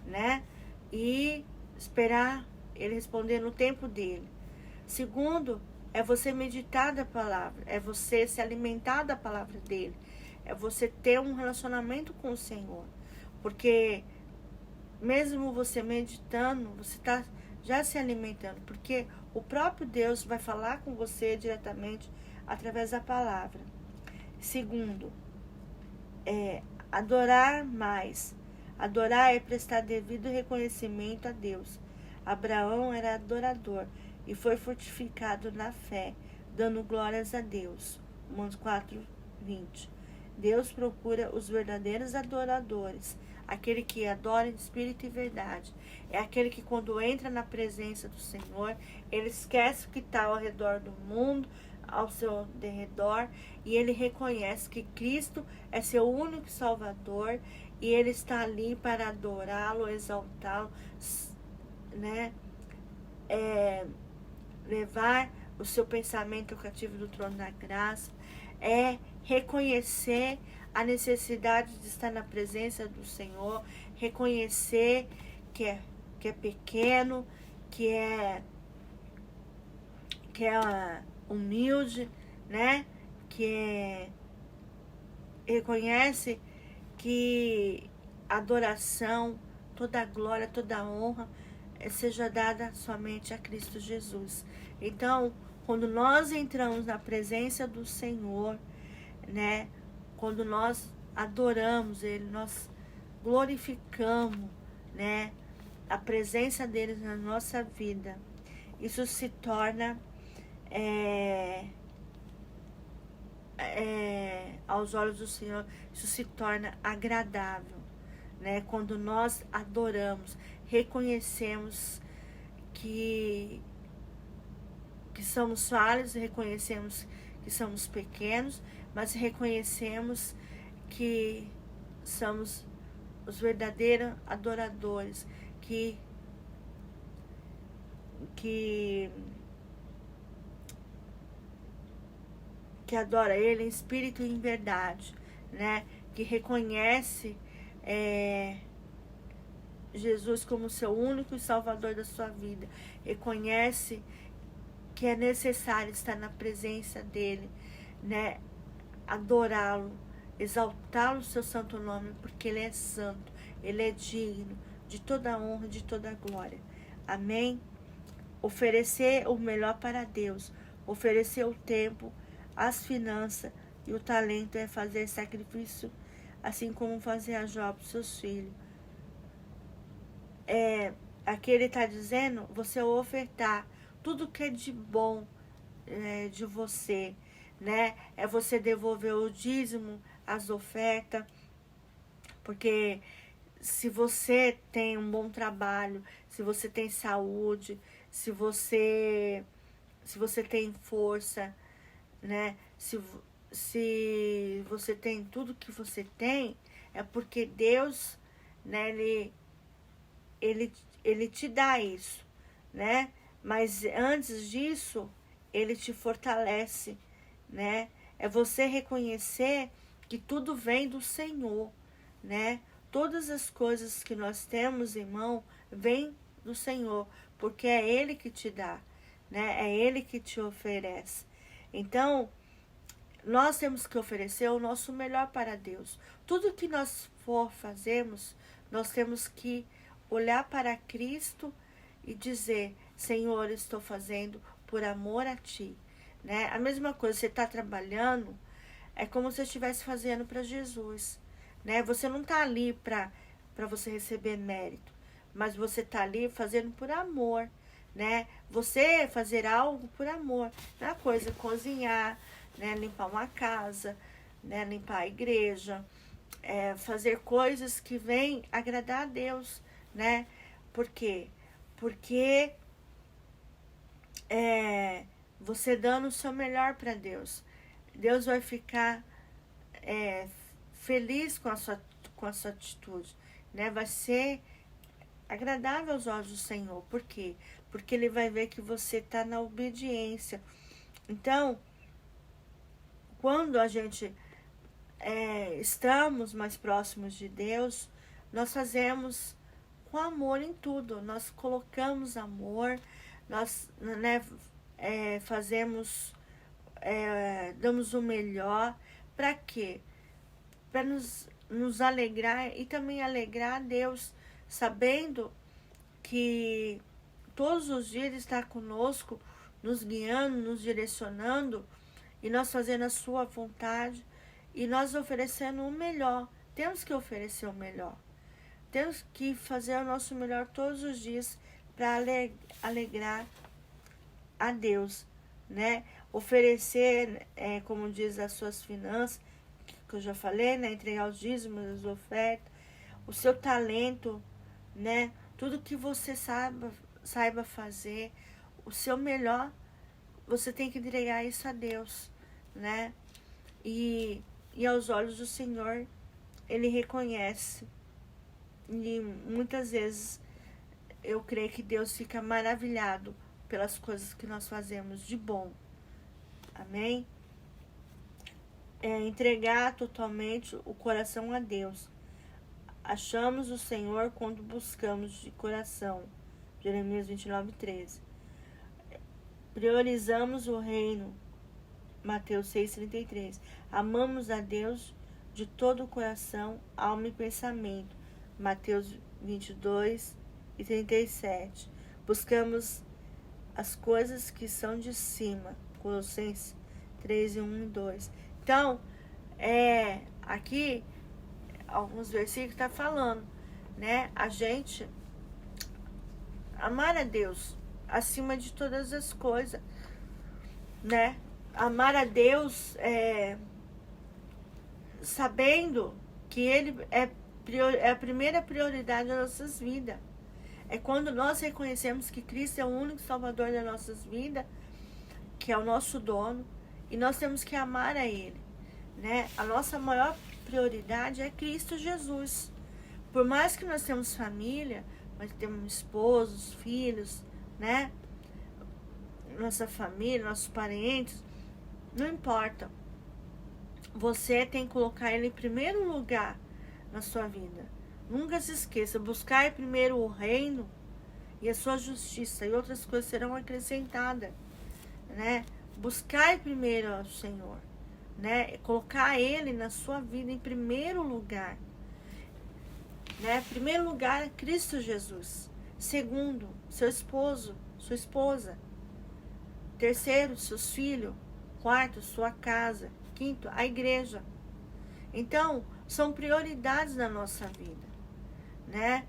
né? E esperar Ele responder no tempo dele. Segundo, é você meditar da palavra, é você se alimentar da palavra dele, é você ter um relacionamento com o Senhor. Porque mesmo você meditando, você está já se alimentando, porque o próprio Deus vai falar com você diretamente através da palavra. Segundo, adorar mais. Adorar é prestar devido reconhecimento a Deus. Abraão era adorador e foi fortificado na fé, dando glórias a Deus. Romanos 4:20. Deus procura os verdadeiros adoradores, aquele que adora em espírito e verdade. É aquele que, quando entra na presença do Senhor, ele esquece o que está ao redor do mundo, ao seu derredor, e ele reconhece que Cristo é seu único Salvador, e ele está ali para adorá-lo, exaltá-lo, né? Levar o seu pensamento cativo do trono da graça, reconhecer a necessidade de estar na presença do Senhor, reconhecer que é pequeno, que é humilde, né? Reconhece que a adoração, toda a glória, toda a honra seja dada somente a Cristo Jesus. Então, quando nós entramos na presença do Senhor, né? Quando nós adoramos Ele, nós glorificamos, né? A presença dele na nossa vida. Isso se torna aos olhos do Senhor, isso se torna agradável, né? Quando nós adoramos, reconhecemos que somos falhos, reconhecemos que somos pequenos, mas reconhecemos que somos os verdadeiros adoradores, que adora Ele em espírito e em verdade, né? Que reconhece Jesus como seu único Salvador da sua vida, reconhece que é necessário estar na presença dele, né? Adorá-lo, exaltá-lo, seu santo nome, porque ele é santo, ele é digno de toda a honra, de toda a glória. Amém? Oferecer o melhor para Deus, oferecer o tempo, as finanças e o talento é fazer sacrifício, assim como fazer a Jó para os seus filhos. Aqui ele está dizendo, você ofertar tudo que é de bom de você, né? É você devolver o dízimo, as ofertas, porque se você tem um bom trabalho, se você tem saúde, se você tem força, né? Se você tem tudo que você tem, é porque Deus né? Ele te dá isso, né? Mas antes disso, ele te fortalece, né? É você reconhecer que tudo vem do Senhor, né? Todas as coisas que nós temos, irmão, vêm do Senhor, porque é Ele que te dá, né? É Ele que te oferece. Então, nós temos que oferecer o nosso melhor para Deus. Tudo que nós for fazermos, nós temos que olhar para Cristo e dizer: Senhor, estou fazendo por amor a Ti. Né? A mesma coisa, você está trabalhando, é como se você estivesse fazendo para Jesus. Né? Você não está ali para você receber mérito, mas você está ali fazendo por amor. Né? Você fazer algo por amor. Não é coisa cozinhar, né? Limpar uma casa, né? Limpar a igreja, fazer coisas que vêm agradar a Deus. Né? Por quê? Porque você dando o seu melhor para Deus, Deus vai ficar feliz com a sua atitude, né? Vai ser agradável aos olhos do Senhor. Por quê? Porque Ele vai ver que você está na obediência. Então, quando a gente estamos mais próximos de Deus, nós fazemos com amor em tudo. Nós colocamos amor, nós, né, fazemos, damos o melhor. Para quê? Para nos alegrar e também alegrar a Deus, sabendo que todos os dias Ele está conosco, nos guiando, nos direcionando, e nós fazendo a sua vontade, e nós oferecendo o melhor. Temos que oferecer o melhor. Temos que fazer o nosso melhor todos os dias para alegrar a Deus, né? Oferecer, como diz, as suas finanças, que eu já falei, né? Entregar os dízimos, as ofertas, o seu talento, né? Tudo que você saiba fazer, o seu melhor, você tem que entregar isso a Deus, né? E aos olhos do Senhor, Ele reconhece. E muitas vezes eu creio que Deus fica maravilhado pelas coisas que nós fazemos de bom. Amém? Entregar totalmente o coração a Deus. Achamos o Senhor quando buscamos de coração. Jeremias 29:13. Priorizamos o reino. Mateus 6:33. Amamos a Deus de todo o coração, alma e pensamento. Mateus 22:37. Buscamos as coisas que são de cima. Colossenses 3:1-2. Então, aqui, alguns versículos está falando, né? A gente amar a Deus acima de todas as coisas, né? Amar a Deus sabendo que Ele é a primeira prioridade das nossas vidas. É quando nós reconhecemos que Cristo é o único Salvador das nossas vidas, que é o nosso dono, e nós temos que amar a Ele, né? A nossa maior prioridade é Cristo Jesus. Por mais que nós temos família, nós temos esposos, filhos, né? Nossa família, nossos parentes, não importa. Você tem que colocar Ele em primeiro lugar na sua vida. Nunca se esqueça, buscar primeiro o reino e a sua justiça, e outras coisas serão acrescentadas, né? Buscar primeiro ao Senhor, né? Colocar Ele na sua vida em primeiro lugar, né? Primeiro lugar, Cristo Jesus. Segundo, seu esposo, sua esposa. Terceiro, seus filhos. Quarto, sua casa. Quinto, a igreja. Então, são prioridades na nossa vida, né?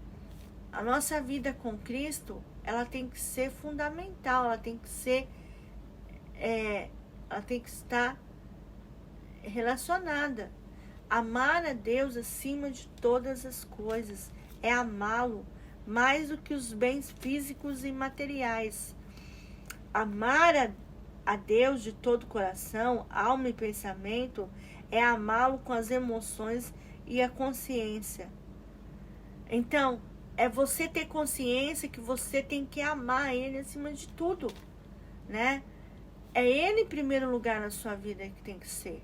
A nossa vida com Cristo, ela tem que ser fundamental, ela tem que ser, ela tem que estar relacionada. Amar a Deus acima de todas as coisas é amá-lo mais do que os bens físicos e materiais. Amar a Deus de todo o coração, alma e pensamento é amá-lo com as emoções e a consciência. Então, é você ter consciência que você tem que amar Ele acima de tudo, né? É Ele em primeiro lugar na sua vida que tem que ser.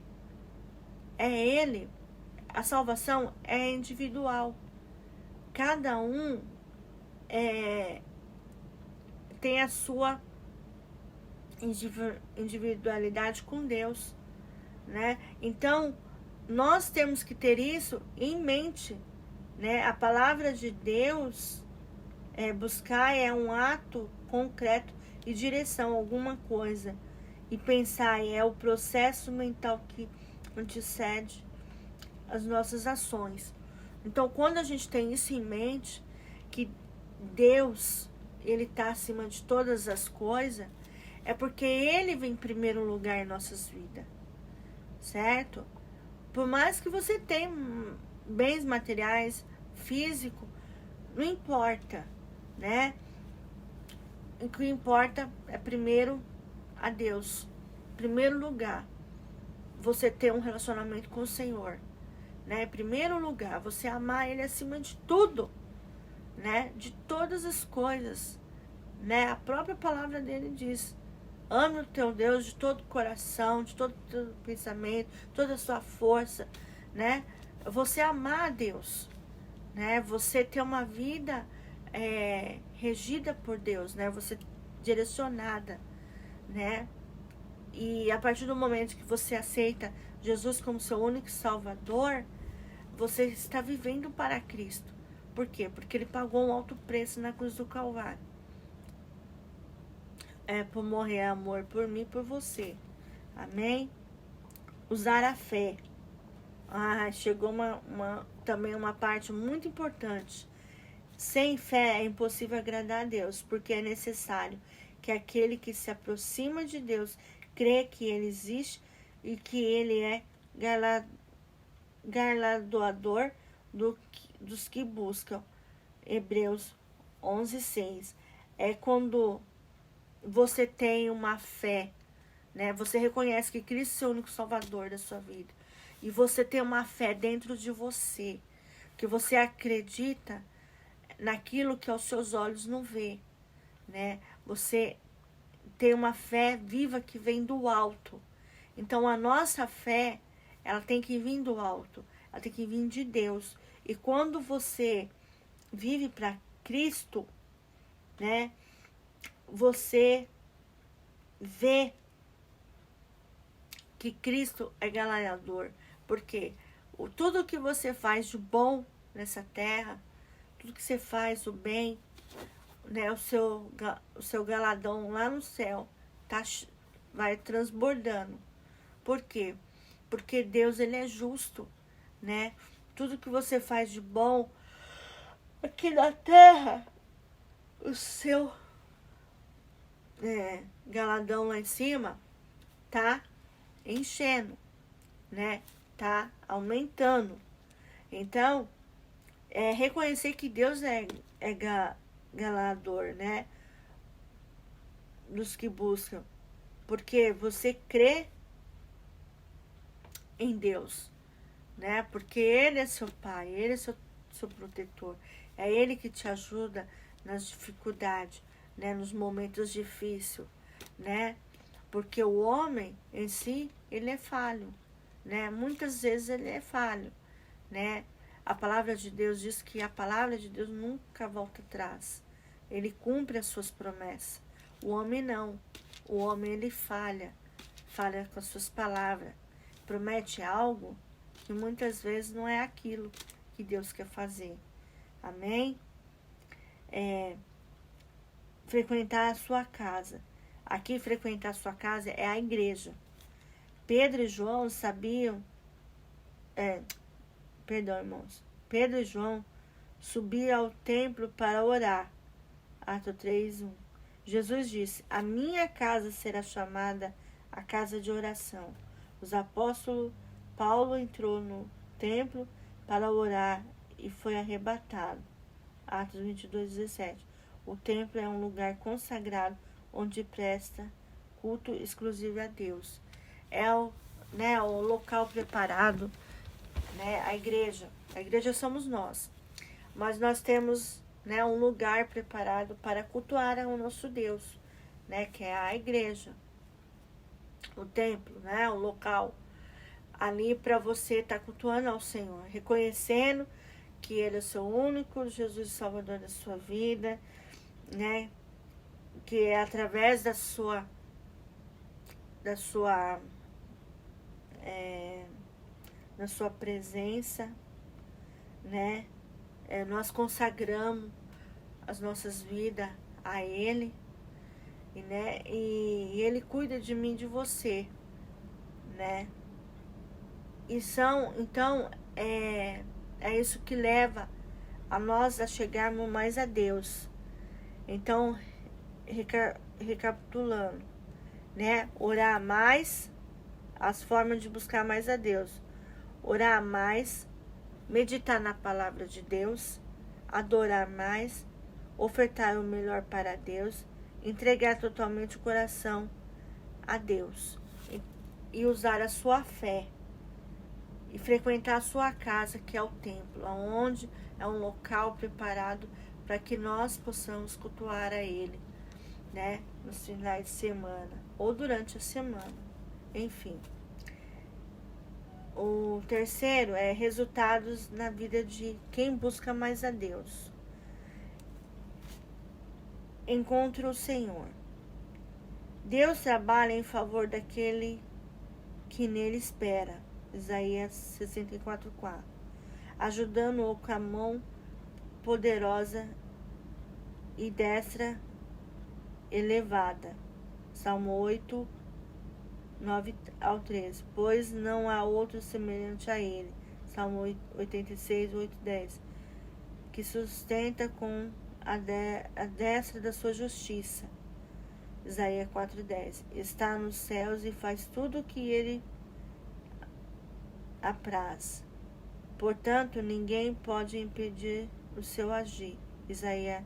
É Ele. A salvação é individual. Cada um tem a sua individualidade com Deus, né? Então, nós temos que ter isso em mente, né? A palavra de Deus, buscar é um ato concreto e direção a alguma coisa. E pensar é o processo mental que antecede as nossas ações. Então, quando a gente tem isso em mente, que Deus, Ele está acima de todas as coisas, é porque Ele vem em primeiro lugar em nossas vidas, certo? Por mais que você tenha bens materiais, físico, não importa, né? O que importa é primeiro a Deus. Em primeiro lugar, você ter um relacionamento com o Senhor, né? Em primeiro lugar, você amar Ele acima de tudo, né? De todas as coisas, né? A própria palavra dele diz: ame o teu Deus de todo o coração, de todo o teu pensamento, toda a sua força, né? Você amar a Deus, né? Você ter uma vida regida por Deus, né? Você direcionada, né? E a partir do momento que você aceita Jesus como seu único Salvador, você está vivendo para Cristo. Por quê? Porque Ele pagou um alto preço na cruz do Calvário. Por morrer amor por mim e por você. Amém? Usar a fé. Chegou também uma parte muito importante. Sem fé é impossível agradar a Deus, porque é necessário que aquele que se aproxima de Deus crê que Ele existe e que Ele é galardoador dos que buscam. Hebreus 11:6. É quando você tem uma fé, né? Você reconhece que Cristo é o único Salvador da sua vida. E você tem uma fé dentro de você, que você acredita naquilo que aos seus olhos não vê, né? Você tem uma fé viva que vem do alto. Então, a nossa fé, ela tem que vir do alto, ela tem que vir de Deus. E quando você vive para Cristo, né? Você vê que Cristo é galardoador, porque tudo que você faz de bom nessa terra, tudo que você faz o bem, né, o seu galadão lá no céu vai transbordando. Por quê? Porque Deus, Ele é justo, né? Tudo que você faz de bom aqui na terra, o seu galadão lá em cima tá enchendo, né? Tá aumentando. Então, reconhecer que Deus é galador, né? Dos que buscam. Porque você crê em Deus, né? Porque Ele é seu Pai, Ele é seu protetor. É Ele que te ajuda nas dificuldades, né? Nos momentos difíceis, né? Porque o homem em si, ele é falho, né? Muitas vezes ele é falho, né? A palavra de Deus diz que a palavra de Deus nunca volta atrás. Ele cumpre as suas promessas. O homem não. O homem, ele falha com as suas palavras. Promete algo que muitas vezes não é aquilo que Deus quer fazer. Amém? Frequentar a sua casa. Aqui, frequentar a sua casa é a igreja. Pedro e João sabiam... Perdão, irmãos. Pedro e João subiam ao templo para orar. Atos 3:1. Jesus disse: a minha casa será chamada a casa de oração. Os apóstolos, Paulo entrou no templo para orar e foi arrebatado. Atos 22:17. O templo é um lugar consagrado onde presta culto exclusivo a Deus. É o local preparado, né? A igreja somos nós. mas nós temos, né, um lugar preparado para cultuar o nosso Deus, né, que é a igreja, o templo, né, o local ali para você estar cultuando ao Senhor, reconhecendo que Ele é o seu único Jesus Salvador da sua vida, né, que é através da sua na sua presença, né, nós consagramos as nossas vidas a Ele, e Ele cuida de mim e de você, né? Então, é isso que leva a nós a chegarmos mais a Deus. Então, recapitulando, né? Orar mais, as formas de buscar mais a Deus. Orar mais, meditar na palavra de Deus, adorar mais, ofertar o melhor para Deus, entregar totalmente o coração a Deus e usar a sua fé e frequentar a sua casa, que é o templo, onde é um local preparado para que nós possamos cultuar a Ele, né, nos finais de semana ou durante a semana, enfim. O terceiro é resultados na vida de quem busca mais a Deus. Encontre o Senhor. Deus trabalha em favor daquele que nele espera. Isaías 64:4. Ajudando-o com a mão poderosa e destra elevada. Salmo 8, 9 ao 13. Pois não há outro semelhante a ele. Salmo 86, 8, 10. Que sustenta com a destra da sua justiça. Isaías 4:10. Está nos céus e faz tudo o que ele apraz. Portanto, ninguém pode impedir o seu agir. Isaías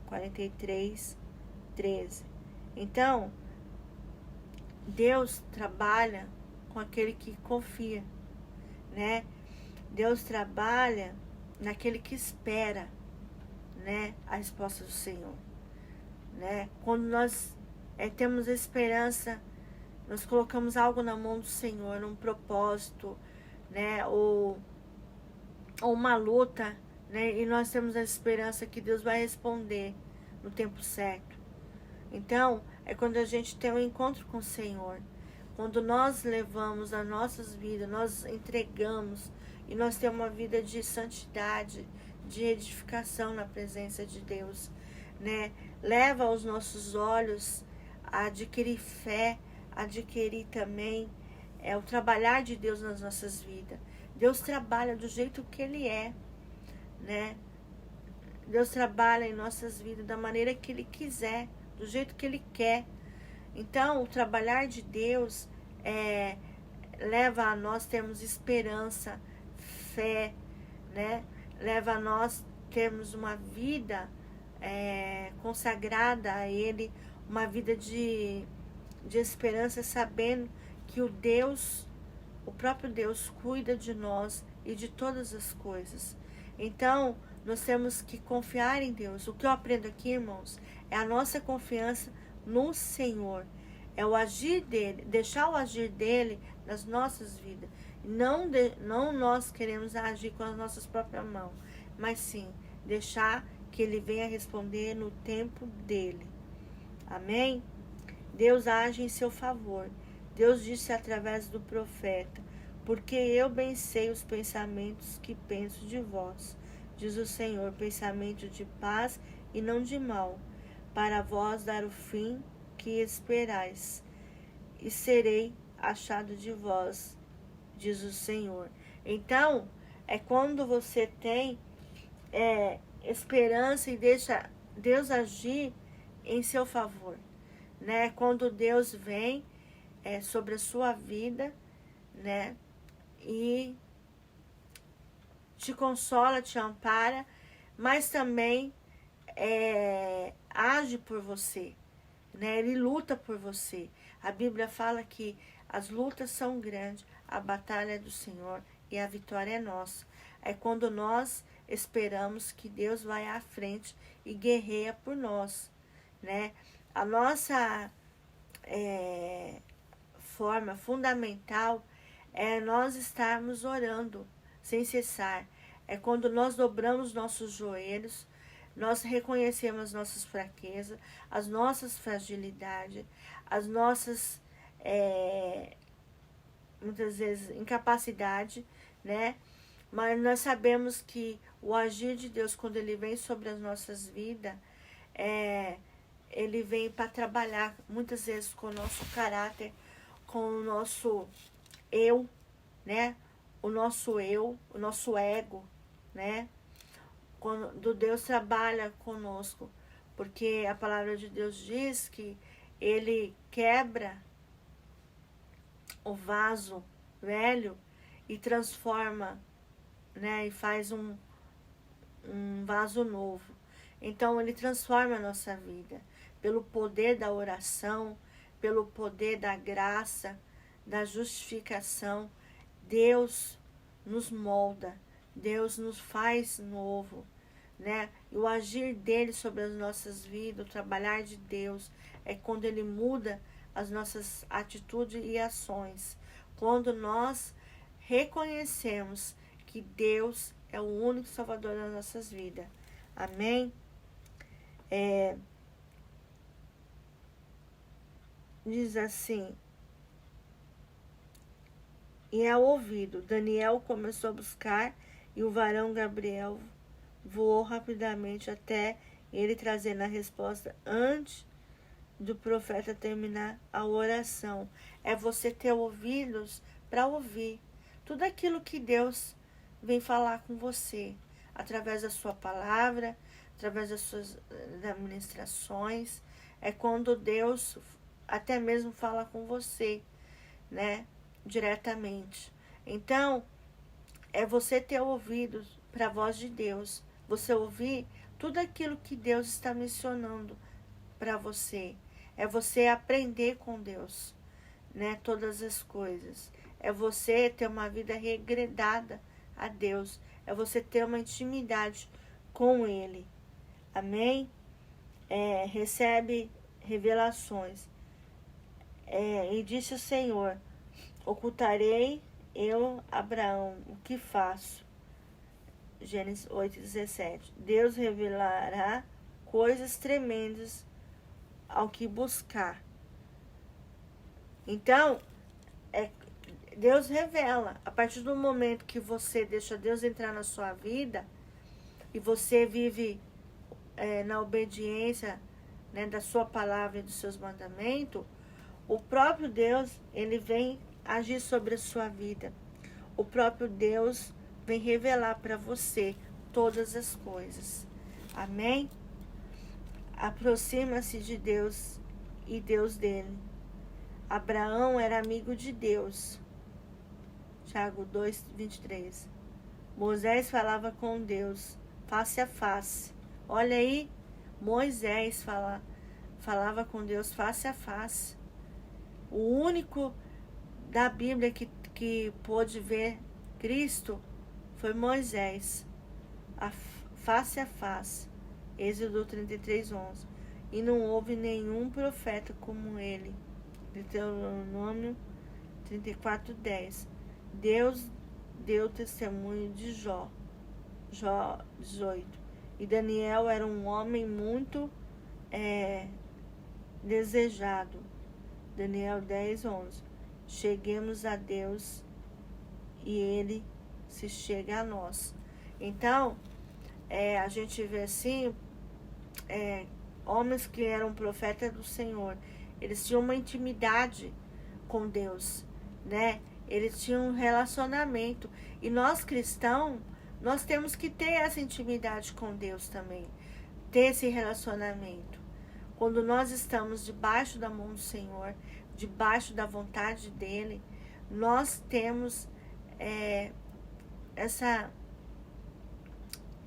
43:13. Então, Deus trabalha com aquele que confia, né? Deus trabalha naquele que espera, né, a resposta do Senhor, né? Quando nós temos esperança, nós colocamos algo na mão do Senhor, um propósito, né, ou uma luta, né, e nós temos a esperança que Deus vai responder no tempo certo. Então, é quando a gente tem um encontro com o Senhor, quando nós levamos as nossas vidas, nós entregamos e nós temos uma vida de santidade, de edificação na presença de Deus, né? Leva os nossos olhos a adquirir fé, adquirir também o trabalhar de Deus nas nossas vidas. Deus trabalha do jeito que Ele é, né? Deus trabalha em nossas vidas da maneira que Ele quiser, do jeito que Ele quer. Então, o trabalhar de Deus leva a nós termos esperança, fé, né? Leva a nós termos uma vida consagrada a Ele, uma vida de esperança, sabendo que o próprio Deus cuida de nós e de todas as coisas. Então, nós temos que confiar em Deus. O que eu aprendo aqui, irmãos, é a nossa confiança no Senhor. É o agir dele, deixar o agir dele nas nossas vidas. Não nós queremos agir com as nossas próprias mãos, mas sim deixar que ele venha responder no tempo dele. Amém? Deus age em seu favor. Deus disse através do profeta: porque eu bem sei os pensamentos que penso de vós, diz o Senhor, pensamento de paz e não de mal, para vós dar o fim que esperais, e serei achado de vós, diz o Senhor. Então, é quando você tem esperança e deixa Deus agir em seu favor, né? Quando Deus vem sobre a sua vida, né? E te consola, te ampara, mas também age por você, né? Ele luta por você. A Bíblia fala que as lutas são grandes, a batalha é do Senhor e a vitória é nossa. É quando nós esperamos que Deus vai à frente e guerreia por nós, né? A nossa forma fundamental é nós estarmos orando sem cessar. É quando nós dobramos nossos joelhos, nós reconhecemos nossas fraquezas, as nossas fragilidades, as nossas, muitas vezes, incapacidade, né? Mas nós sabemos que o agir de Deus, quando Ele vem sobre as nossas vidas, Ele vem para trabalhar, muitas vezes, com o nosso caráter, com o nosso eu, né? O nosso eu, o nosso ego, né? Quando Deus trabalha conosco, porque a palavra de Deus diz que Ele quebra o vaso velho e transforma, né? E faz um vaso novo. Então Ele transforma a nossa vida pelo poder da oração, pelo poder da graça, da justificação. Deus nos molda, Deus nos faz novo, né? E o agir dele sobre as nossas vidas, o trabalhar de Deus, é quando ele muda as nossas atitudes e ações. Quando nós reconhecemos que Deus é o único Salvador das nossas vidas. Amém? Diz assim: e ao ouvido, Daniel começou a buscar, e o varão Gabriel voou rapidamente até ele, trazendo a resposta antes do profeta terminar a oração. É você ter ouvidos para ouvir tudo aquilo que Deus vem falar com você, através da sua palavra, através das suas administrações. É quando Deus até mesmo fala com você, né? Diretamente. Então, é você ter ouvidos para a voz de Deus. Você ouvir tudo aquilo que Deus está mencionando para você. É você aprender com Deus, né? Todas as coisas. É você ter uma vida regredada a Deus. É você ter uma intimidade com Ele. Amém? Recebe revelações. E disse o Senhor: ocultarei eu, Abraão, o que faço? Gênesis 8:17. Deus revelará coisas tremendas ao que buscar. Então, Deus revela. A partir do momento que você deixa Deus entrar na sua vida e você vive na obediência, né, da sua palavra e dos seus mandamentos, o próprio Deus, ele vem agir sobre a sua vida. O próprio Deus vem revelar para você todas as coisas. Amém? Aproxima-se de Deus e Deus dele. Abraão era amigo de Deus. Tiago 2:23. Moisés falava com Deus face a face. Olha aí, Moisés falava com Deus face a face. O único da Bíblia que pôde ver Cristo foi Moisés, face a face. Êxodo 33:11. E não houve nenhum profeta como ele. Deuteronômio 34:10. Deus deu testemunho de Jó. Jó 18. E Daniel era um homem muito desejado. Daniel 10:11. Cheguemos a Deus e Ele se chega a nós. Então, a gente vê assim, homens que eram profetas do Senhor, eles tinham uma intimidade com Deus, né? Eles tinham um relacionamento. E nós cristãos, nós temos que ter essa intimidade com Deus também, ter esse relacionamento. Quando nós estamos debaixo da mão do Senhor, debaixo da vontade dEle, nós temos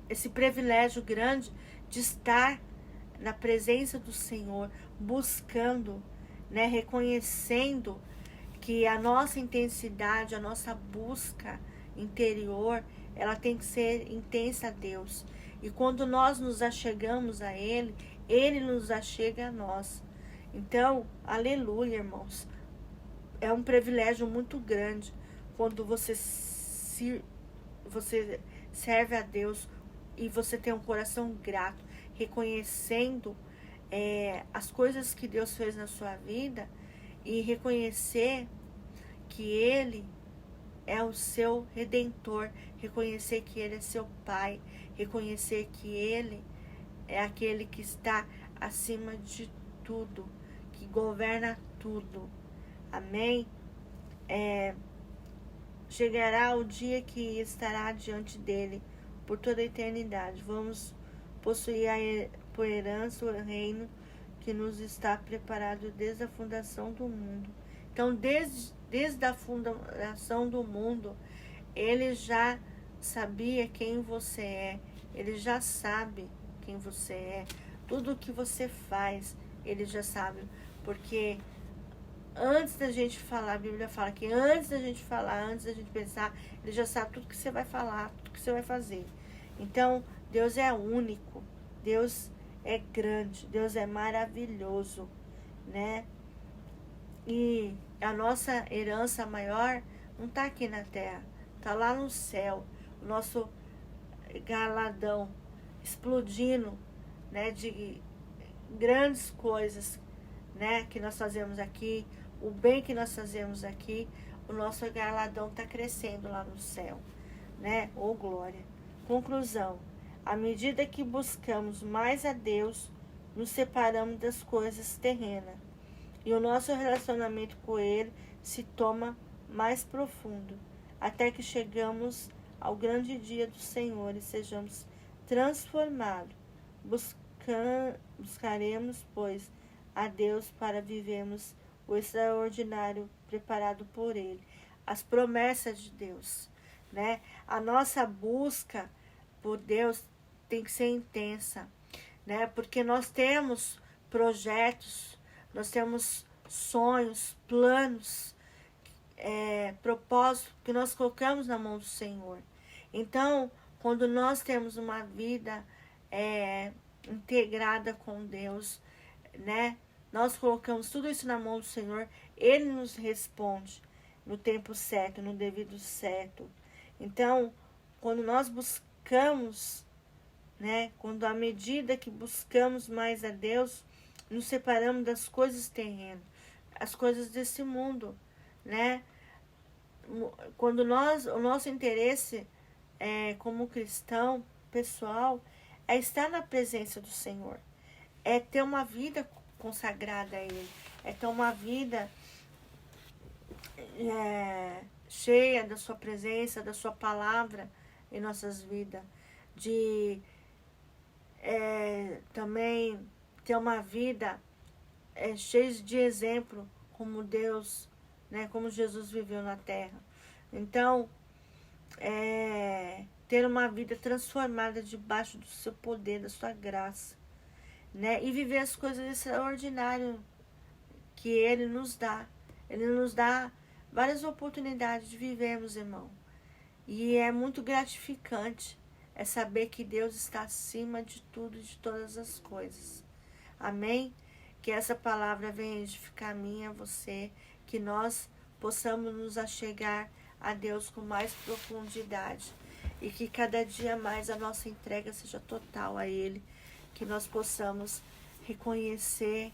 esse privilégio grande de estar na presença do Senhor, buscando, né, reconhecendo que a nossa intensidade, a nossa busca interior, ela tem que ser intensa a Deus. E quando nós nos achegamos a Ele, Ele nos achega a nós. Então, aleluia, irmãos. É um privilégio muito grande quando você serve a Deus e você tem um coração grato, reconhecendo as coisas que Deus fez na sua vida e reconhecer que Ele é o seu Redentor, reconhecer que Ele é seu Pai, reconhecer que Ele é aquele que está acima de tudo, que governa tudo. Amém? Chegará o dia que estará diante dele por toda a eternidade. Vamos possuir por herança o reino que nos está preparado desde a fundação do mundo. Então, desde a fundação do mundo, Ele já sabia quem você é. Ele já sabe quem você é. Tudo o que você faz, Ele já sabe. Porque antes da gente falar, a Bíblia fala que antes da gente falar, antes da gente pensar, Ele já sabe tudo que você vai falar, tudo que você vai fazer. Então, Deus é único, Deus é grande, Deus é maravilhoso, né? E a nossa herança maior não está aqui na terra, está lá no céu. O nosso galadão explodindo, né, de grandes coisas, né, que nós fazemos aqui, o bem que nós fazemos aqui, o nosso galadão está crescendo lá no céu, né? Oh, glória! Conclusão: à medida que buscamos mais a Deus, nos separamos das coisas terrenas e o nosso relacionamento com Ele se torna mais profundo, até que chegamos ao grande dia do Senhor e sejamos transformados. Buscaremos, pois, a Deus para vivermos o extraordinário preparado por Ele, as promessas de Deus, né? A nossa busca por Deus tem que ser intensa, né? Porque nós temos projetos, nós temos sonhos, planos, propósitos que nós colocamos na mão do Senhor. Então, quando nós temos uma vida integrada com Deus, né? Nós colocamos tudo isso na mão do Senhor, Ele nos responde no tempo certo, no devido certo. Então, quando nós buscamos, né? Quando à medida que buscamos mais a Deus, nos separamos das coisas terrenas, as coisas desse mundo, né? Quando o nosso interesse como cristão, pessoal, é estar na presença do Senhor, é ter uma vida consagrada a Ele, é ter uma vida cheia da sua presença, da sua palavra em nossas vidas, de também ter uma vida cheia de exemplo, como Deus, né, como Jesus viveu na terra. Então, ter uma vida transformada debaixo do seu poder, da sua graça, né, e viver as coisas extraordinárias que Ele nos dá. Ele nos dá várias oportunidades de vivermos, irmão. E é muito gratificante saber que Deus está acima de tudo e de todas as coisas. Amém? Que essa palavra venha edificar a mim e a você, que nós possamos nos achegar a Deus com mais profundidade e que cada dia mais a nossa entrega seja total a Ele, que nós possamos reconhecer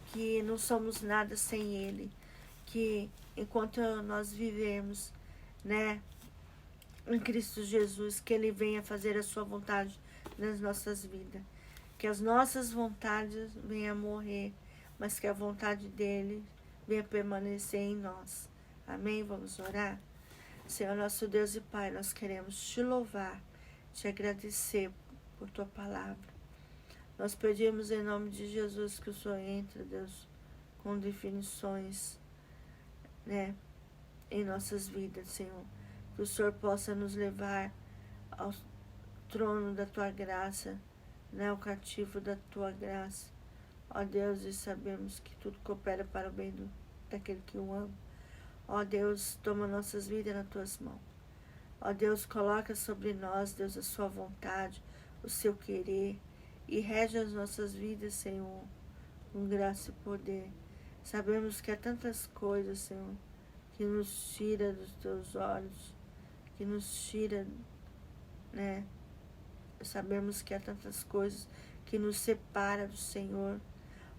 que não somos nada sem Ele, que enquanto nós vivemos, né, em Cristo Jesus, que Ele venha fazer a sua vontade nas nossas vidas, que as nossas vontades venham morrer, mas que a vontade dEle venha permanecer em nós. Amém? Vamos orar? Senhor nosso Deus e Pai, nós queremos te louvar, te agradecer por tua palavra. Nós pedimos em nome de Jesus que o Senhor entre, Deus, com definições, né, em nossas vidas, Senhor. Que o Senhor possa nos levar ao trono da tua graça, né, ao cativo da tua graça. Ó Deus, e sabemos que tudo coopera para o bem daquele que o ama. Ó Deus, toma nossas vidas nas tuas mãos. Ó Deus, coloca sobre nós, Deus, a sua vontade, o seu querer, e rege as nossas vidas, Senhor, com graça e poder. Sabemos que há tantas coisas, Senhor, que nos tira dos teus olhos, que nos tira, né? Sabemos que há tantas coisas que nos separa do Senhor.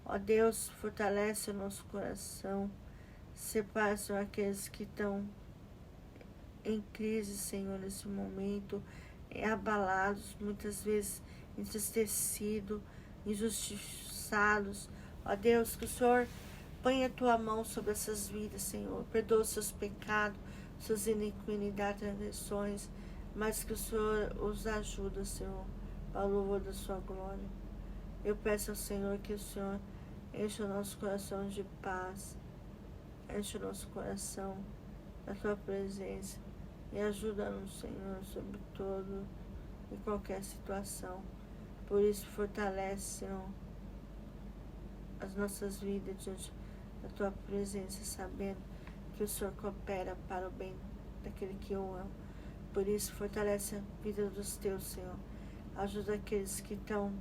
Ó Deus, fortalece o nosso coração. Separa, Senhor, aqueles que estão em crise, Senhor, nesse momento, abalados, muitas vezes entristecidos, injustiçados. Ó Deus, que o Senhor ponha a tua mão sobre essas vidas, Senhor. Perdoa os seus pecados, suas iniquidades, transgressões, mas que o Senhor os ajude, Senhor, para o louvor da sua glória. Eu peço ao Senhor que o Senhor enche o nosso coração de paz, enche o nosso coração da tua presença e ajuda-nos, Senhor, sobre todo e qualquer situação. Por isso, fortalece, Senhor, as nossas vidas diante da tua presença, sabendo que o Senhor coopera para o bem daquele que eu amo. Por isso, fortalece a vida dos teus, Senhor. Ajuda aqueles que estão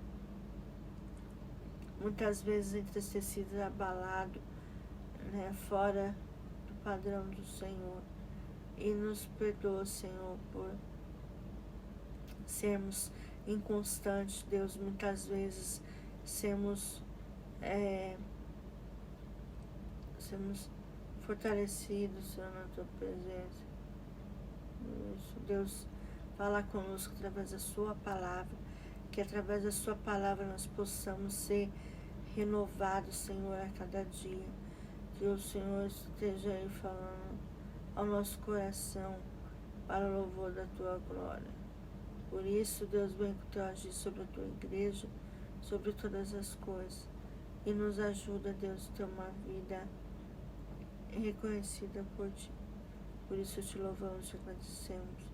muitas vezes entristecidos, abalados, né, fora do padrão do Senhor. E nos perdoa, Senhor, por sermos inconstantes, Deus, muitas vezes sermos fortalecidos, Senhor, na tua presença. Isso, Deus, fala conosco através da sua palavra, que através da sua palavra nós possamos ser renovados, Senhor, a cada dia. Que o Senhor esteja aí falando ao nosso coração para o louvor da tua glória. Por isso, Deus, vem com o teu agir sobre a tua igreja, sobre todas as coisas, e nos ajuda, Deus, a ter uma vida reconhecida por ti. Por isso te louvamos e agradecemos.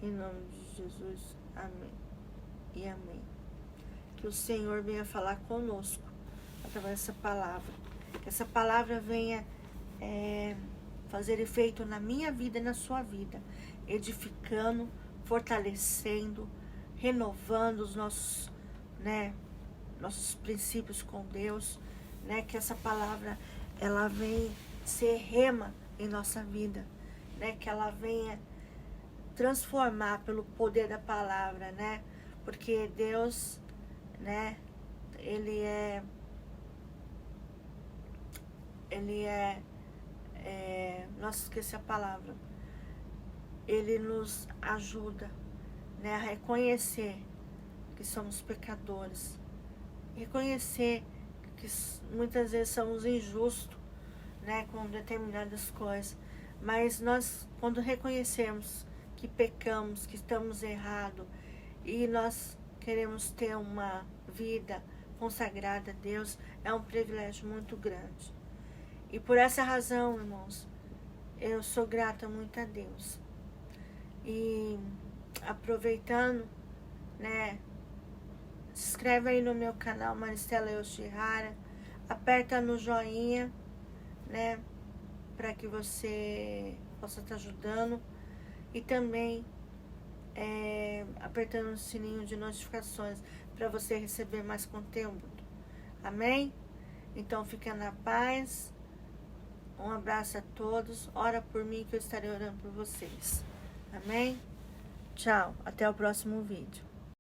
Em nome de Jesus. Amém. E amém. Que o Senhor venha falar conosco através dessa palavra. Que essa palavra venha fazer efeito na minha vida e na sua vida. Edificando, fortalecendo, renovando os nossos, nossos princípios com Deus. Que essa palavra, ela vem ser rema em nossa vida. Que ela venha transformar pelo poder da palavra, porque Deus, Ele é nossa, esqueci a palavra. Ele nos ajuda, a reconhecer que somos pecadores, reconhecer que muitas vezes somos injustos, com determinadas coisas. Mas nós, quando reconhecemos que pecamos, que estamos errados, e nós queremos ter uma vida consagrada a Deus, é um privilégio muito grande. E por essa razão, irmãos, eu sou grata muito a Deus. E aproveitando, se inscreve aí no meu canal Maristela Yoshihara, aperta no joinha, para que você possa estar ajudando, e também apertando o sininho de notificações para você receber mais conteúdo. Amém? Então fica na paz. Um abraço a todos. Ora por mim que eu estarei orando por vocês. Amém? Tchau. Até o próximo vídeo.